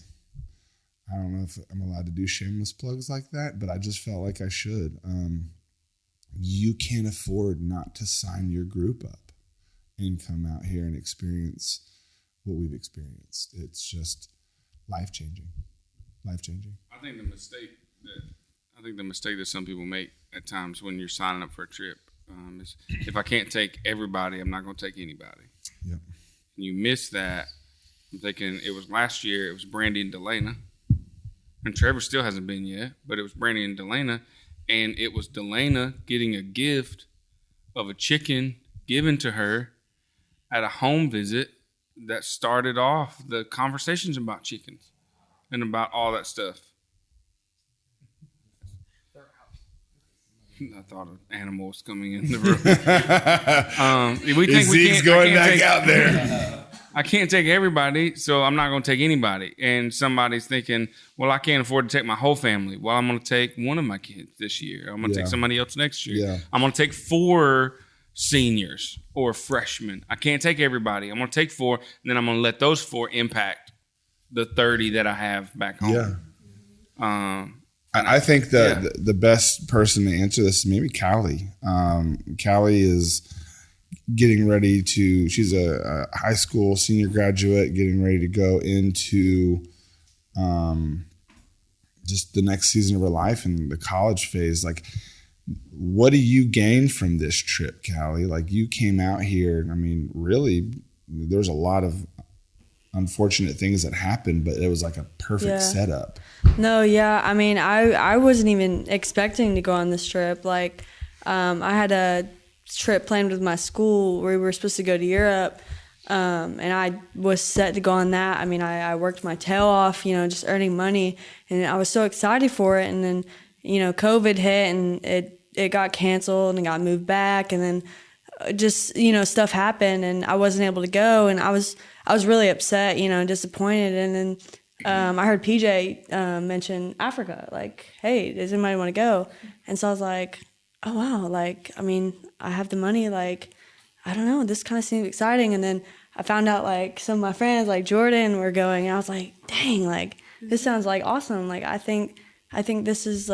I don't know if I'm allowed to do shameless plugs like that, but I just felt like I should. You can't afford not to sign your group up and come out here and experience what we've experienced. It's just life-changing. Life-changing. I think the mistake that some people make at times when you're signing up for a trip is, if I can't take everybody, I'm not going to take anybody. Yep. And you miss that. I'm thinking it was last year, it was Brandy and Delana. And Trevor still hasn't been yet, but it was Brandy and Delana. And it was Delana getting a gift of a chicken given to her at a home visit that started off the conversations about chickens and about all that stuff. I thought an animal was coming in the room. We think Zeke's going back out there. I can't take everybody, so I'm not going to take anybody. And somebody's thinking, well, I can't afford to take my whole family. Well, I'm going to take one of my kids this year. I'm going to take somebody else next year. Yeah. I'm going to take 4 seniors or freshmen. I can't take everybody. I'm going to take 4, and then I'm going to let those 4 impact the 30 that I have back home. Yeah. I think the best person to answer this is maybe Callie. Callie is getting ready to, she's a high school senior graduate, getting ready to go into just the next season of her life and the college phase. Like, what do you gain from this trip, Callie? Like, you came out here, I mean, really, there's a lot of unfortunate things that happened, but it was like a perfect setup. No, yeah. I mean, I wasn't even expecting to go on this trip. Like, I had a trip planned with my school where we were supposed to go to Europe, and I was set to go on that. I mean, I worked my tail off, just earning money, and I was so excited for it. And then, COVID hit, and it got canceled and got moved back, and then just stuff happened, and I wasn't able to go, and I was really upset, disappointed. And then I heard PJ mention Africa, like, hey, does anybody want to go? And so I was like, oh wow, like, I mean, I have the money, like, I don't know, this kind of seems exciting. And then I found out, like, some of my friends, like Jordan, were going, and I was like, dang, like, this sounds like awesome. Like, I think this is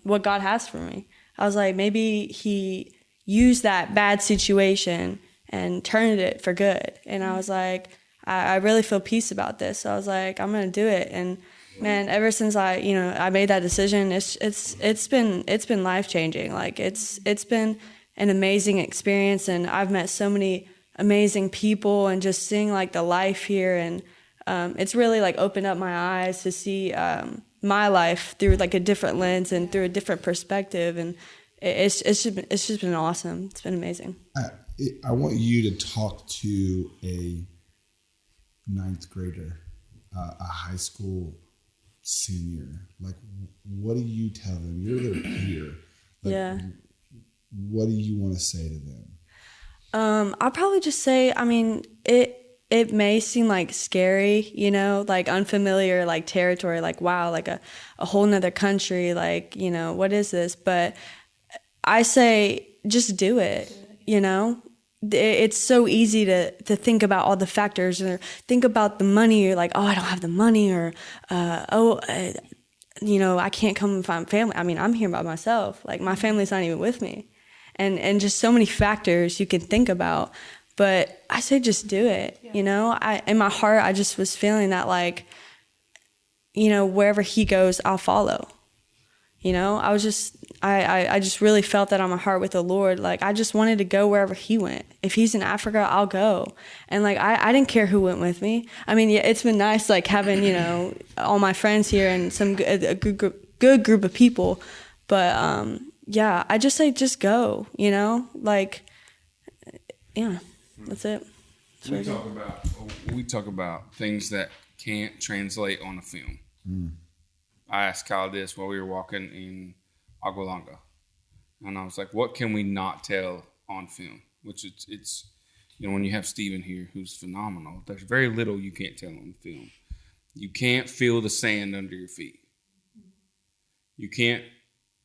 what God has for me. I was like, maybe he used that bad situation and turned it for good. And I was like, I really feel peace about this. So I was like, I'm gonna do it. And man, ever since I made that decision, it's been life changing. Like, it's been an amazing experience, and I've met so many amazing people, and just seeing like the life here, and it's really like opened up my eyes to see my life through like a different lens and through a different perspective, and it's just been awesome. It's been amazing. I want you to talk to a 9th grader, a high school senior. Like, what do you tell them? You're their peer. Like, what do you want to say to them? I'll probably just say, I mean, it may seem like scary, you know, like unfamiliar, like territory, like, wow, like a whole nother country, like, you know, what is this? But I say, just do it, you know? It's so easy to think about all the factors or think about the money. You're like, oh, I don't have the money, or, you know, I can't come and find family. I mean, I'm here by myself. Like, my family's not even with me. And just so many factors you can think about. But I say just do it, you know? In my heart, I just was feeling that, like, you know, wherever he goes, I'll follow. You know, I just really felt that on my heart with the Lord. Like, I just wanted to go wherever he went. If he's in Africa, I'll go. And, like, I didn't care who went with me. I mean, yeah, it's been nice, like, having, you know, all my friends here and a good group of people. But, yeah, I just say just go, you know? Like, yeah, that's it. We talk about things that can't translate on a film. I asked Kyle this while we were walking in Agualanga, and I was like, "What can we not tell on film?" Which it's you know, when you have Steven here, who's phenomenal, there's very little you can't tell on film. You can't feel the sand under your feet. You can't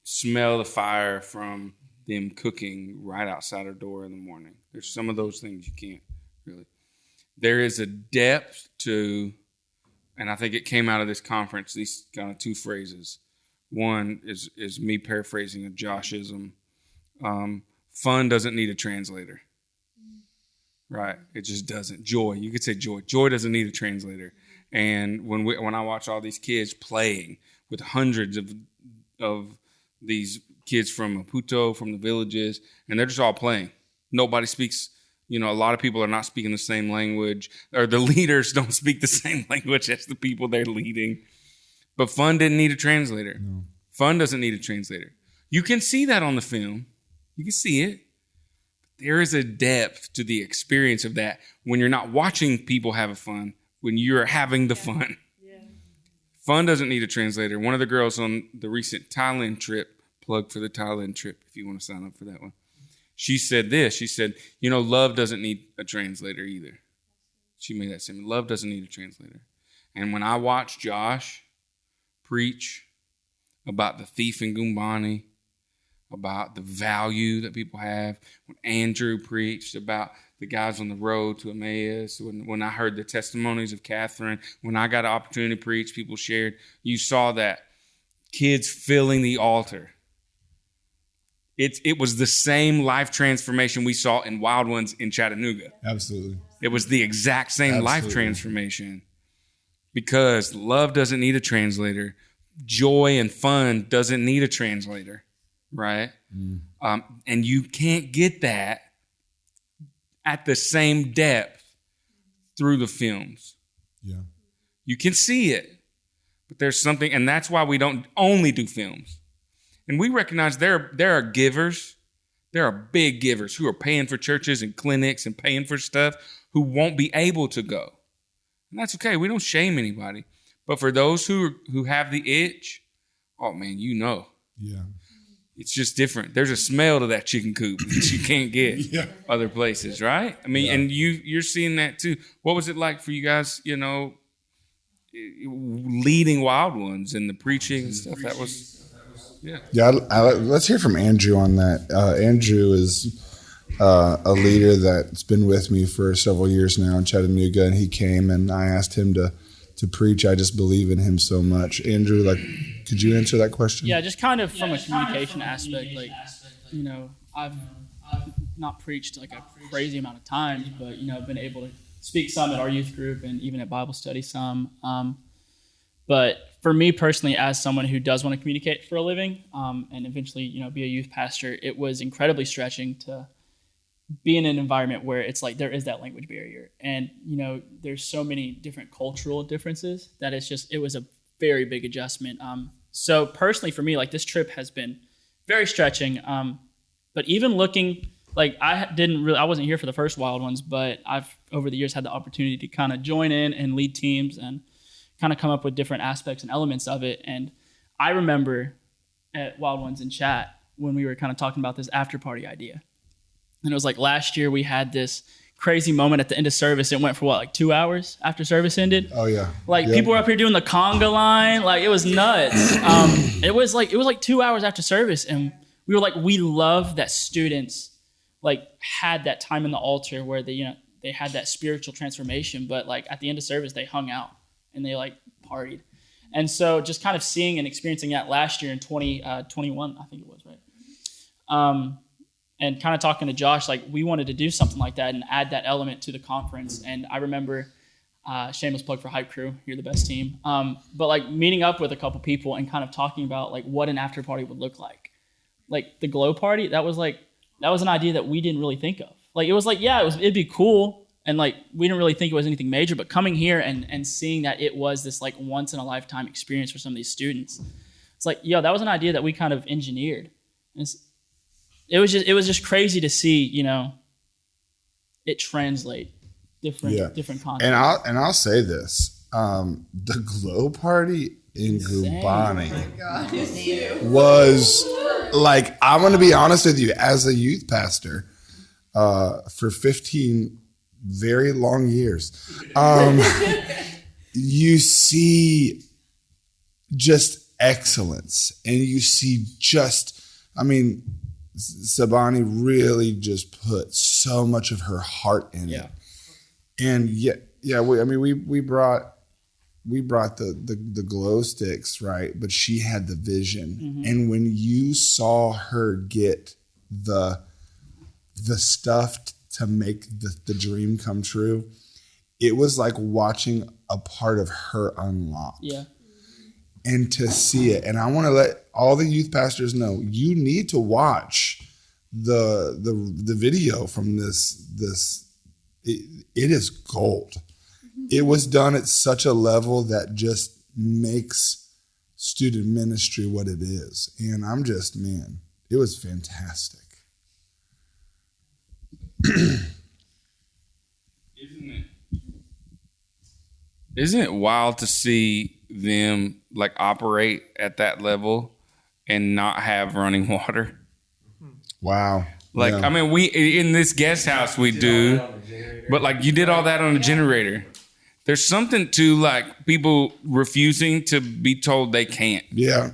smell the fire from them cooking right outside our door in the morning. There's some of those things you can't really. There is a depth to, and I think it came out of this conference, these kind of two phrases. One is me paraphrasing a Joshism. Fun doesn't need a translator. Right? It just doesn't. Joy. You could say joy. Joy doesn't need a translator. And when I watch all these kids playing with hundreds of these kids from Maputo, from the villages, and they're just all playing. Nobody speaks, you know, a lot of people are not speaking the same language, or the leaders don't speak the same language as the people they're leading. But fun didn't need a translator. No. Fun doesn't need a translator. You can see that on the film. You can see it. There is a depth to the experience of that when you're not watching people have fun, when you're having the fun. Yeah. Fun doesn't need a translator. One of the girls on the recent Thailand trip, plug for the Thailand trip if you want to sign up for that one. She said this. She said, you know, love doesn't need a translator either. She made that statement. Love doesn't need a translator. And when I watched Josh preach about the thief in Gumbane, about the value that people have, when Andrew preached about the guys on the road to Emmaus, when I heard the testimonies of Catherine, when I got an opportunity to preach, people shared, you saw that. Kids filling the altar. It was the same life transformation we saw in Wild Ones in Chattanooga. Absolutely. It was the exact same life transformation, because love doesn't need a translator. Joy and fun doesn't need a translator, right? And you can't get that at the same depth through the films. Yeah. You can see it, but there's something, and that's why we don't only do films. And we recognize there are givers. There are big givers who are paying for churches and clinics and paying for stuff who won't be able to go. And that's okay. We don't shame anybody. But for those who have the itch, oh man, you know. Yeah. It's just different. There's a smell to that chicken coop that you can't get other places, right? I mean, and you're seeing that too. What was it like for you guys, you know, leading Wild Ones and the preaching and stuff? That was... Yeah, let's hear from Andrew on that. Andrew is a leader that's been with me for several years now in Chattanooga, and he came and I asked him to preach. I just believe in him so much. Andrew, like, could you answer that question? Yeah, just kind of from a communication aspect. Like, you know, I've not preached like a crazy amount of times, but, you know, I've been able to speak some at our youth group and even at Bible study some. But for me personally, as someone who does want to communicate for a living, and eventually, you know, be a youth pastor, it was incredibly stretching to be in an environment where it's like there is that language barrier, and you know, there's so many different cultural differences that it was a very big adjustment. So personally, for me, like, this trip has been very stretching. But even looking, like, I wasn't here for the first Wild Ones, but I've over the years had the opportunity to kind of join in and lead teams and kind of come up with different aspects and elements of it. And I remember at Wild Ones in chat when we were kind of talking about this after party idea. And it was like last year we had this crazy moment at the end of service. It went for what, like 2 hours after service ended? Oh yeah. Like people were up here doing the conga line. Like it was nuts. It was like 2 hours after service, and we were like, we love that students like had that time in the altar where they had that spiritual transformation, but like at the end of service they hung out and they like partied. And so just kind of seeing and experiencing that last year in 2021, I think it was, right? And kind of talking to Josh, like we wanted to do something like that and add that element to the conference. And I remember, shameless plug for Hype Crew, you're the best team. But like meeting up with a couple people and kind of talking about like what an after party would look like. Like the glow party, that was an idea that we didn't really think of. Like it was like, yeah, it'd be cool. And like we didn't really think it was anything major, but coming here and seeing that it was this like once in a lifetime experience for some of these students, it's like, yo, that was an idea that we kind of engineered. It was just crazy to see, it translate different content. And I'll say this, the glow party in Gumbane was like, I'm going to be honest with you, as a youth pastor, for 15 very long years, you see just excellence, and you see Sabani really just put so much of her heart in it. And we brought the glow sticks, right? But she had the vision. Mm-hmm. And when you saw her get the stuff to make the dream come true, it was like watching a part of her unlock. Yeah. And to see it. And I want to let all the youth pastors know, you need to watch the video from this. It is gold. It was done at such a level that just makes student ministry what it is. And it was fantastic. Isn't it wild to see them like operate at that level and not have running water? Wow. Like, yeah. I mean, we in this guest house we do, but like you did all that on a generator. There's something to like people refusing to be told they can't. Yeah.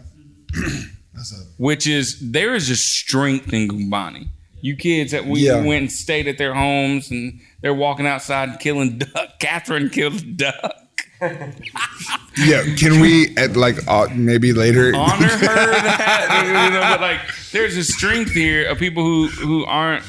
There is just strength in Gumbane. You kids that we went and stayed at their homes and they're walking outside and killing duck. Catherine killed a duck. Yeah, can we maybe later honor her that? But like, there's a strength here of people who aren't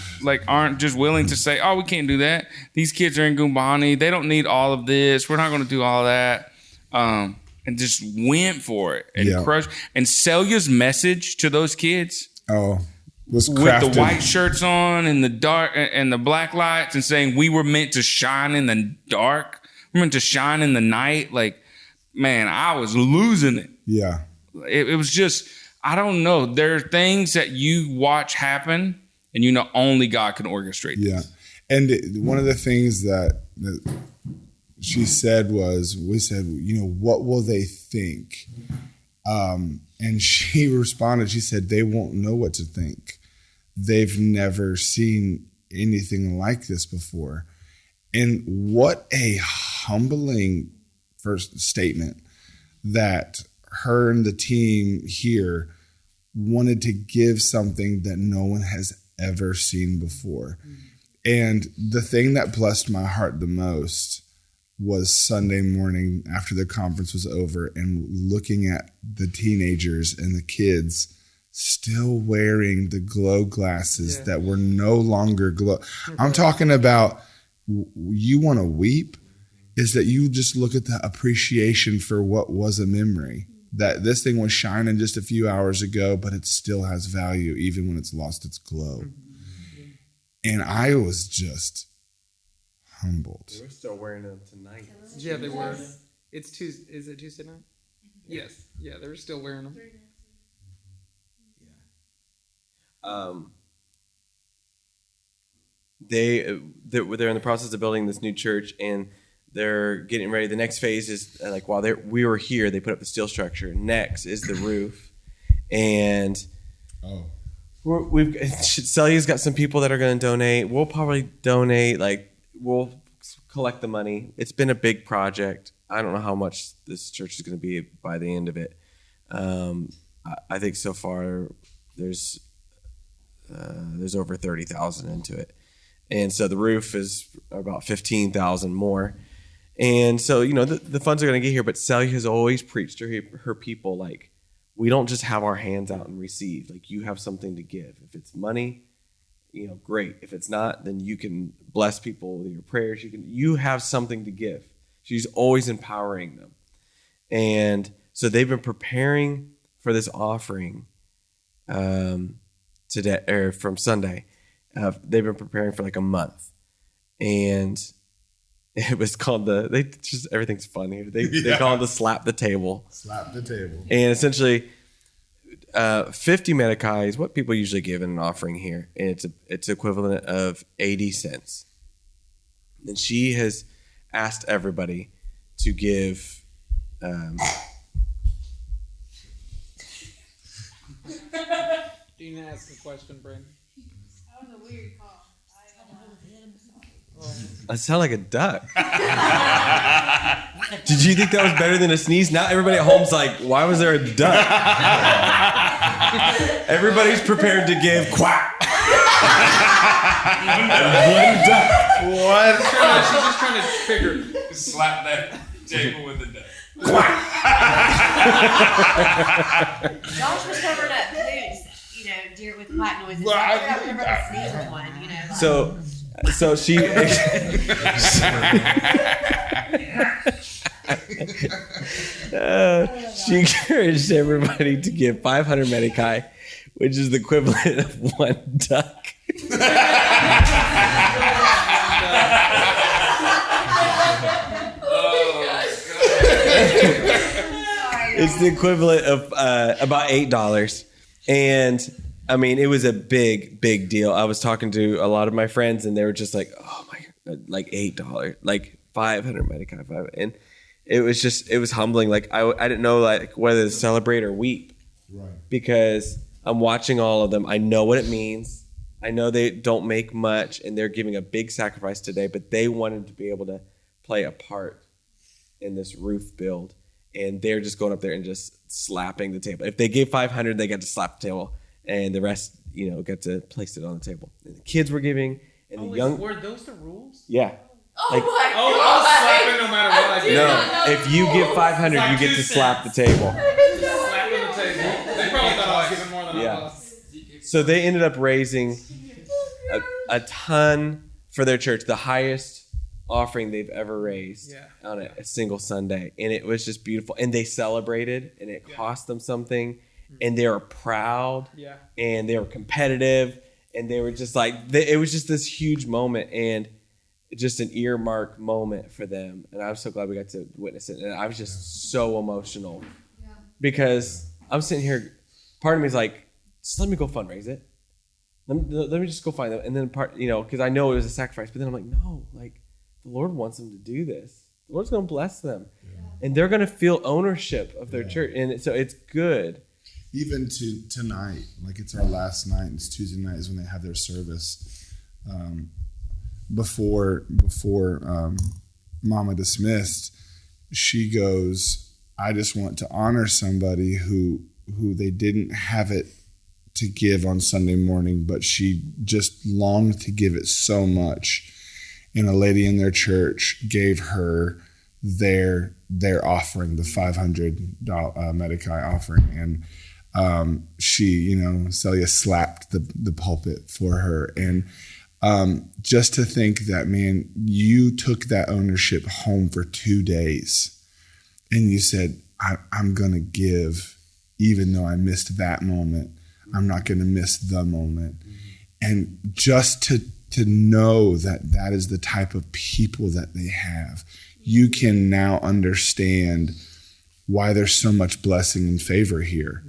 just willing to say, "Oh, we can't do that." These kids are in Gumbane; they don't need all of this. We're not going to do all that, and just went for it and crushed. And Celia's message to those kids, was crafted with the white shirts on and the dark and the black lights, and saying we were meant to shine in the dark. We're meant to shine in the night. Like, man, I was losing it. Yeah. It was just, I don't know. There are things that you watch happen and only God can orchestrate this. Yeah. And one of the things that she said was, we said, what will they think? And she responded, she said, they won't know what to think. They've never seen anything like this before. And what a humbling first statement that her and the team here wanted to give something that no one has ever seen before. And the thing that blessed my heart the most was Sunday morning after the conference was over and looking at the teenagers and the kids still wearing the glow glasses that were no longer glow. I'm talking about, you want to weep, is that you just look at the appreciation for what was a memory, that this thing was shining just a few hours ago, but it still has value even when it's lost its glow. And I was just humbled. They were still wearing them tonight. Yeah, they were. It's Tuesday. Is it Tuesday night? Yes. Yeah, they were still wearing them. They're in the process of building this new church, and they're getting ready. The next phase is like while we were here, they put up the steel structure. Next is the roof, and Celia's got some people that are going to donate. We'll probably donate. Like we'll collect the money. It's been a big project. I don't know how much this church is going to be by the end of it. I think so far there's over 30,000 into it, and so the roof is about 15,000 more. And so, the funds are going to get here, but Celia has always preached to her people, like, we don't just have our hands out and receive. Like, you have something to give. If it's money, great. If it's not, then you can bless people with your prayers. You have something to give. She's always empowering them. And so they've been preparing for this offering today, or from Sunday. They've been preparing for like a month. And it was called everything's fun here. They call it the slap the table. Slap the table. And essentially, 50 Medicae is what people usually give in an offering here. And it's equivalent of 80 cents. And she has asked everybody to give. Dean asked a question, Brandon. That was a weird call. I sound like a duck. Did you think that was better than a sneeze? Now everybody at home's like, why was there a duck? Everybody's prepared to give quack. One duck. What? She's just trying to figure. Slap that table with the duck. Josh was covering up foods, with quack noises. I remember the sneeze was one, So she she encouraged everybody to give 500 Medicae, which is the equivalent of one duck. It's the equivalent of about $8. And I mean, it was a big deal. I was talking to a lot of my friends, and they were just like, "Oh my God, like $8, like 500 Medicae, and it was humbling. Like I didn't know like whether to celebrate or weep, right? Because I'm watching all of them. I know what it means. I know they don't make much, and they're giving a big sacrifice today, but they wanted to be able to play a part in this roof build, and they're just going up there and just slapping the table. If they gave 500, they got to slap the table. And the rest, got to place it on the table. And the kids were giving, and the young. Were those the rules? Yeah. Oh my God! I was slapping no matter what I did. No, if you give 500, you get to slap the table. Slapping the table. They probably thought I was giving more than I was. So they ended up raising a ton for their church, the highest offering they've ever raised on a single Sunday, and it was just beautiful. And they celebrated, and it cost them something. And they were proud, and they were competitive, and they were just like, it was just this huge moment, and just an earmark moment for them. And I'm so glad we got to witness it. And I was just so emotional because I'm sitting here, part of me is like, just let me go fundraise it. Let me just go find them. And then because I know it was a sacrifice, but then I'm like, no, like the Lord wants them to do this. The Lord's going to bless them, and they're going to feel ownership of their church. And so it's good. Even to tonight, like it's our last night. It's Tuesday night is when they have their service. Before Mama dismissed, she goes, "I just want to honor somebody who they didn't have it to give on Sunday morning, but she just longed to give it so much." And a lady in their church gave her their offering, the $500 Medicae offering, and she, Celia slapped the pulpit for her. And just to think that, man, you took that ownership home for 2 days and you said, I'm going to give, even though I missed that moment, I'm not going to miss the moment. And just to know that is the type of people that they have, you can now understand why there's so much blessing and favor here.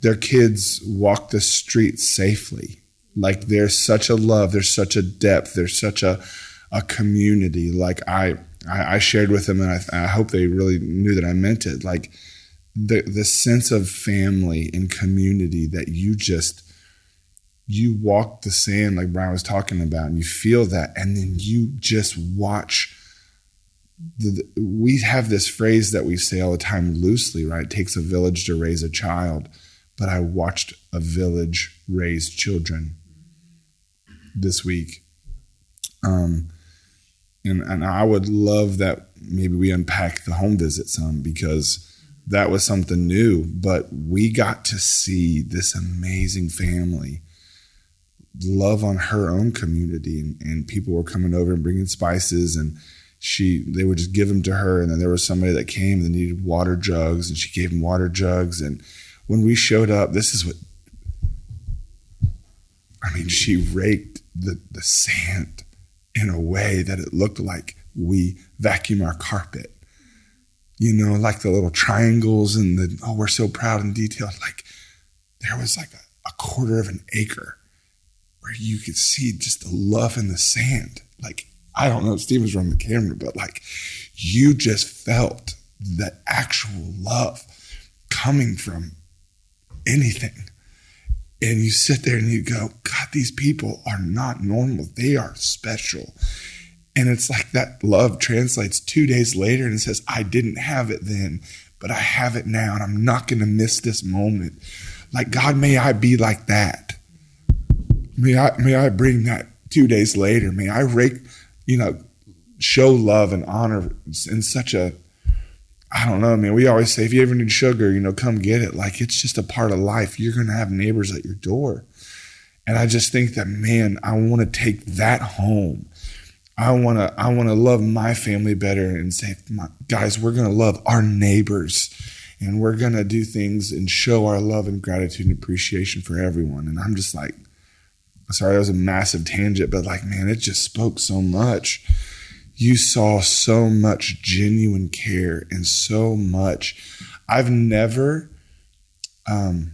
Their kids walk the streets safely. Like there's such a love, there's such a depth, there's such a community. Like I shared with them, and I hope they really knew that I meant it. Like the sense of family and community that you just you walk the sand like Brian was talking about, and you feel that, and then you just watch. We have this phrase that we say all the time loosely, right? It takes a village to raise a child. But I watched a village raise children this week. And I would love that maybe we unpack the home visit some, because that was something new. But we got to see this amazing family love on her own community, and people were coming over and bringing spices, and they would just give them to her. And then there was somebody that came that needed water jugs, and she gave them water jugs. And when we showed up, she raked the sand in a way that it looked like we vacuum our carpet. Like the little triangles and we're so proud and detailed. Like there was like a quarter of an acre where you could see just the love in the sand. Like, I don't know if Steve was running the camera, but like you just felt the actual love coming from anything. And you sit there and you go, God, these people are not normal. They are special. And it's like that love translates 2 days later and it says, I didn't have it then, but I have it now, and I'm not going to miss this moment. Like, God, may I be like that. May I bring that 2 days later. May I show love and honor in such a, I don't know, man. We always say, if you ever need sugar, come get it. Like, it's just a part of life. You're going to have neighbors at your door. And I just think that, man, I want to take that home. I want to love my family better and say, guys, we're going to love our neighbors, and we're going to do things and show our love and gratitude and appreciation for everyone. And I'm just like, sorry, that was a massive tangent, but like, man, it just spoke so much. You saw so much genuine care and so much. I've never, and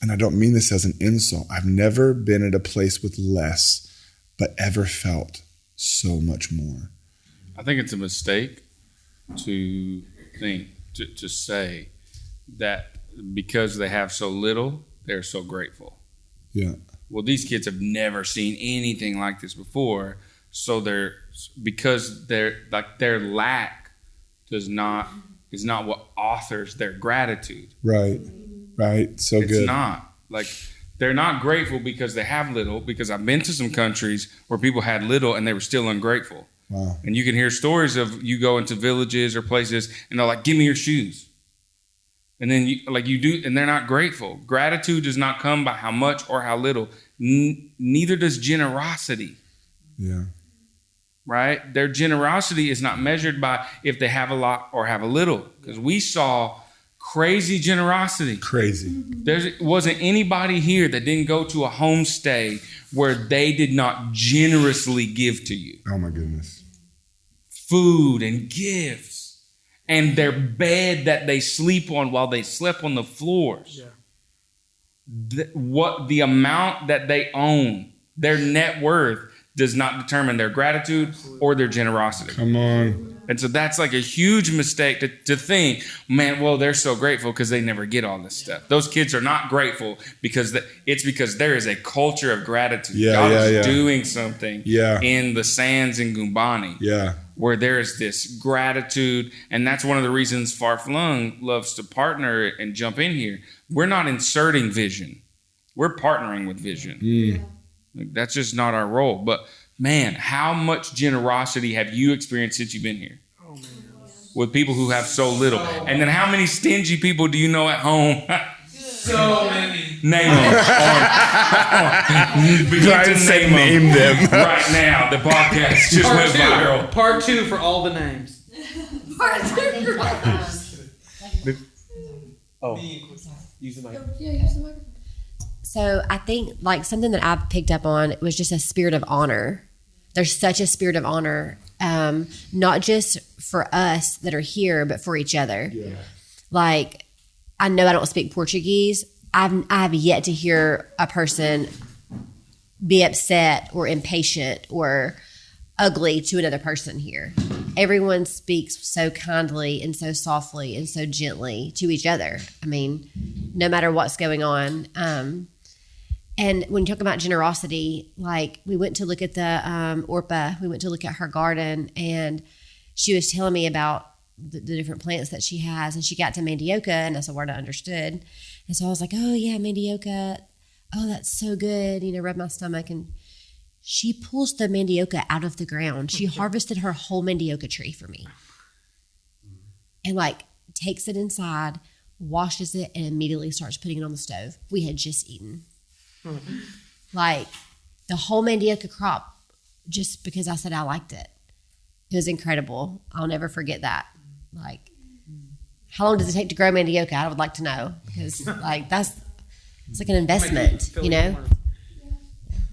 I don't mean this as an insult, I've never been at a place with less, but ever felt so much more. I think it's a mistake to think, to say that because they have so little, they're so grateful. Yeah. Well, these kids have never seen anything like this before. So because their lack is not what authors their gratitude. Right. So it's good. It's not. Like, they're not grateful because they have little, because I've been to some countries where people had little and they were still ungrateful. Wow. And you can hear stories of you go into villages or places and they're like, give me your shoes. And then you do, and they're not grateful. Gratitude does not come by how much or how little. Neither does generosity. Yeah. Right? Their generosity is not measured by if they have a lot or have a little. Because we saw crazy generosity. Crazy. There wasn't anybody here that didn't go to a homestay where they did not generously give to you. Oh my goodness. Food and gifts. And their bed that they sleep on while they slept on the floors. Yeah. The amount that they own, their net worth, does not determine their gratitude or their generosity. Come on. And so that's like a huge mistake to think, man, well, they're so grateful because they never get all this stuff. Those kids are not grateful because it's because there is a culture of gratitude. God is doing something in the sands in Gumbane where there is this gratitude. And that's one of the reasons Far-Flung loves to partner and jump in here. We're not inserting vision. We're partnering with vision. That's just not our role. But man, how much generosity have you experienced since you've been here? Oh, man. With people who have so little. And then how many stingy people do you know at home? So many. Name them. Name them right now. The podcast just went viral. Part 2 for all the names. Part 2 for all the names. Oh, use the mic. Yeah, use the microphone. So I think like something that I've picked up on was just a spirit of honor. There's such a spirit of honor, not just for us that are here, but for each other. Yeah. Like, I know I don't speak Portuguese. I have yet to hear a person be upset or impatient or ugly to another person here. Everyone speaks so kindly and so softly and so gently to each other. I mean, no matter what's going on. And when you talk about generosity, like we went to look at the Orpa, we went to look at her garden, and she was telling me about the different plants that she has, and she got to mandioca, and that's a word I understood. And so I was like, oh yeah, mandioca. Oh, that's so good. Rub my stomach. And she pulls the mandioca out of the ground. She harvested her whole mandioca tree for me. And like takes it inside, washes it, and immediately starts putting it on the stove. We had just eaten. Like the whole mandioca crop, just because I said I liked it. It was incredible. I'll never forget that. Like, how long does it take to grow mandioca? I would like to know, because like it's like an investment,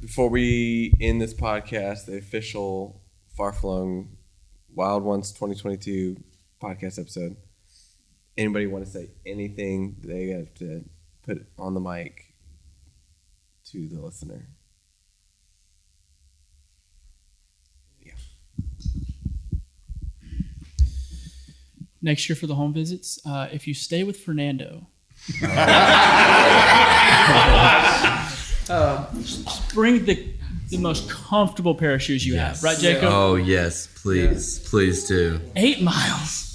Before we end this podcast, the official Far-Flung Wild Ones 2022 podcast episode, anybody want to say anything they have to put on the mic to the listener? Yeah. Next year for the home visits, if you stay with Fernando, bring the most comfortable pair of shoes you have, right, Jacob? Oh yes, please do. 8 miles.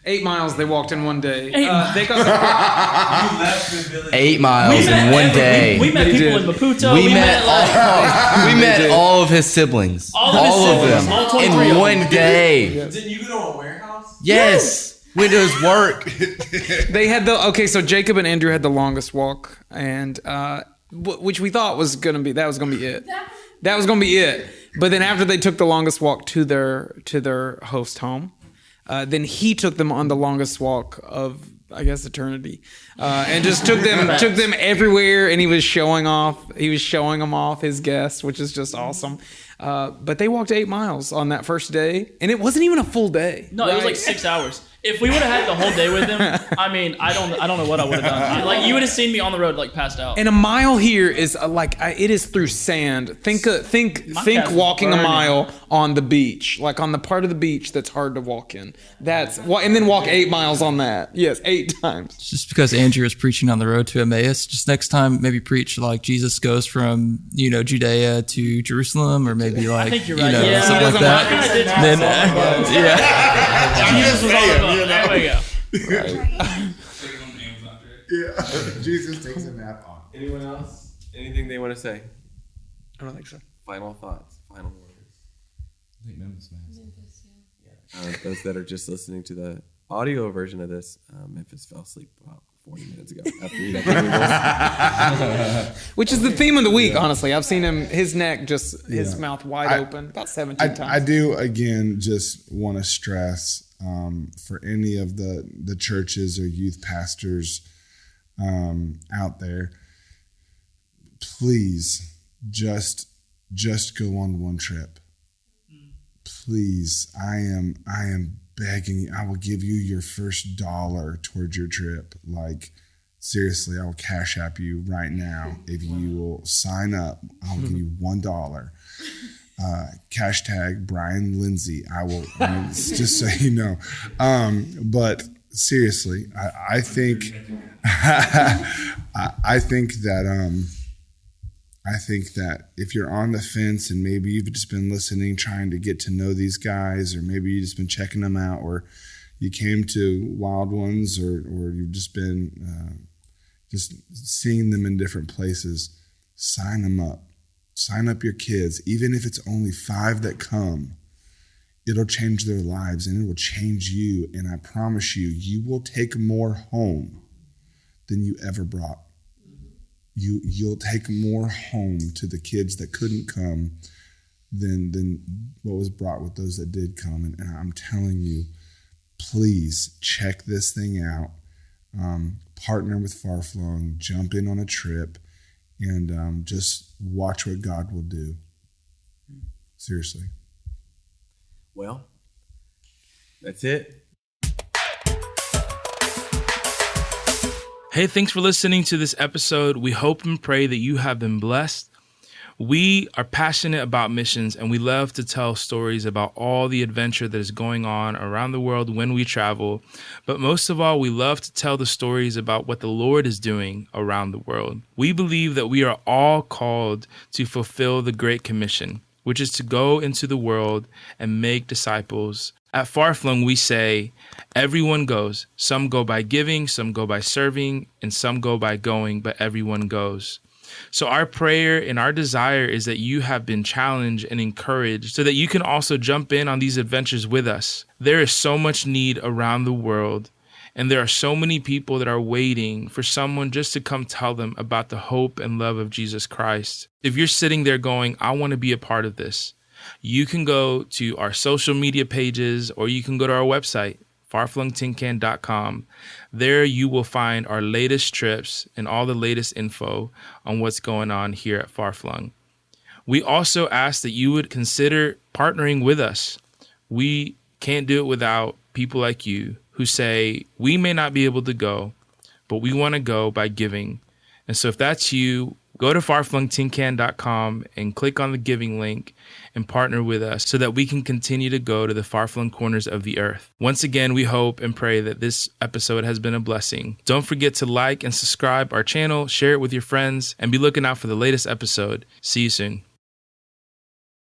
8 miles they walked in one day. 8 miles. They got 8 miles in one day. We met people in Maputo. We met all of his siblings. All of them in one day. Didn't you go to a warehouse? Yes. Went to his work. They had so Jacob and Andrew had the longest walk, and which we thought was gonna be it. That was gonna be it. But then after they took the longest walk to their host home, then he took them on the longest walk of, I guess, eternity, and just took them everywhere. And he was showing them off his guests, which is just awesome. But they walked 8 miles on that first day, and it wasn't even a full day. No, right? It was like 6 hours. If we would have had the whole day with him, I mean, I don't know what I would have done. Like, you would have seen me on the road, like, passed out. And a mile here is it is through sand. Think walking a mile on the beach, like on the part of the beach that's hard to walk in. And then walk 8 miles on that. Yes, 8 times. Just because Andrew is preaching on the road to Emmaus, just next time maybe preach like Jesus goes from Judea to Jerusalem, or maybe like I think you're right. Something like that. Then Jesus was all about. There we go. Yeah. Jesus takes a nap on. Anyone else? Anything they want to say? I don't think so. Final thoughts. Final words. I think Memphis. Those that are just listening to the audio version of this, Memphis fell asleep about 40 minutes ago after eating which is the theme of the week. Honestly, I've seen him, his neck just his mouth wide open about 17 times. I do again just want to stress for any of the churches or youth pastors out there, please just go on one trip. Please, I am begging you. I will give you your first $1 towards your trip. Like, seriously, I will cash app you right now if you will sign up. I'll give you $1. Hashtag Brian Lindsay. I will, just so you know. But seriously, I think that if you're on the fence and maybe you've just been listening, trying to get to know these guys, or maybe you've just been checking them out, or you came to Wild Ones, or you've just been just seeing them in different places, sign them up. Sign up your kids. Even if it's only 5 that come, it'll change their lives and it will change you. And I promise you, you will take more home than you ever brought. You'll take more home to the kids that couldn't come than what was brought with those that did come. And I'm telling you, please check this thing out. Partner with Far-Flung, jump in on a trip, and just watch what God will do. Seriously. Well, that's it. Hey, thanks for listening to this episode. We hope and pray that you have been blessed. We are passionate about missions, and we love to tell stories about all the adventure that is going on around the world when we travel. But most of all, we love to tell the stories about what the Lord is doing around the world. We believe that we are all called to fulfill the Great Commission, which is to go into the world and make disciples. At Far-Flung, we say, everyone goes. Some go by giving, some go by serving, and some go by going, but everyone goes. So our prayer and our desire is that you have been challenged and encouraged so that you can also jump in on these adventures with us. There is so much need around the world, and there are so many people that are waiting for someone just to come tell them about the hope and love of Jesus Christ. If you're sitting there going, I want to be a part of this, you can go to our social media pages, or you can go to our website, farflungtincan.com. There you will find our latest trips and all the latest info on what's going on here at Far-Flung. We also ask that you would consider partnering with us. We can't do it without people like you who say, we may not be able to go, but we want to go by giving. And so if that's you, go to farflungtincan.com and click on the giving link and partner with us so that we can continue to go to the far-flung corners of the earth. Once again, we hope and pray that this episode has been a blessing. Don't forget to like and subscribe our channel, share it with your friends, and be looking out for the latest episode. See you soon.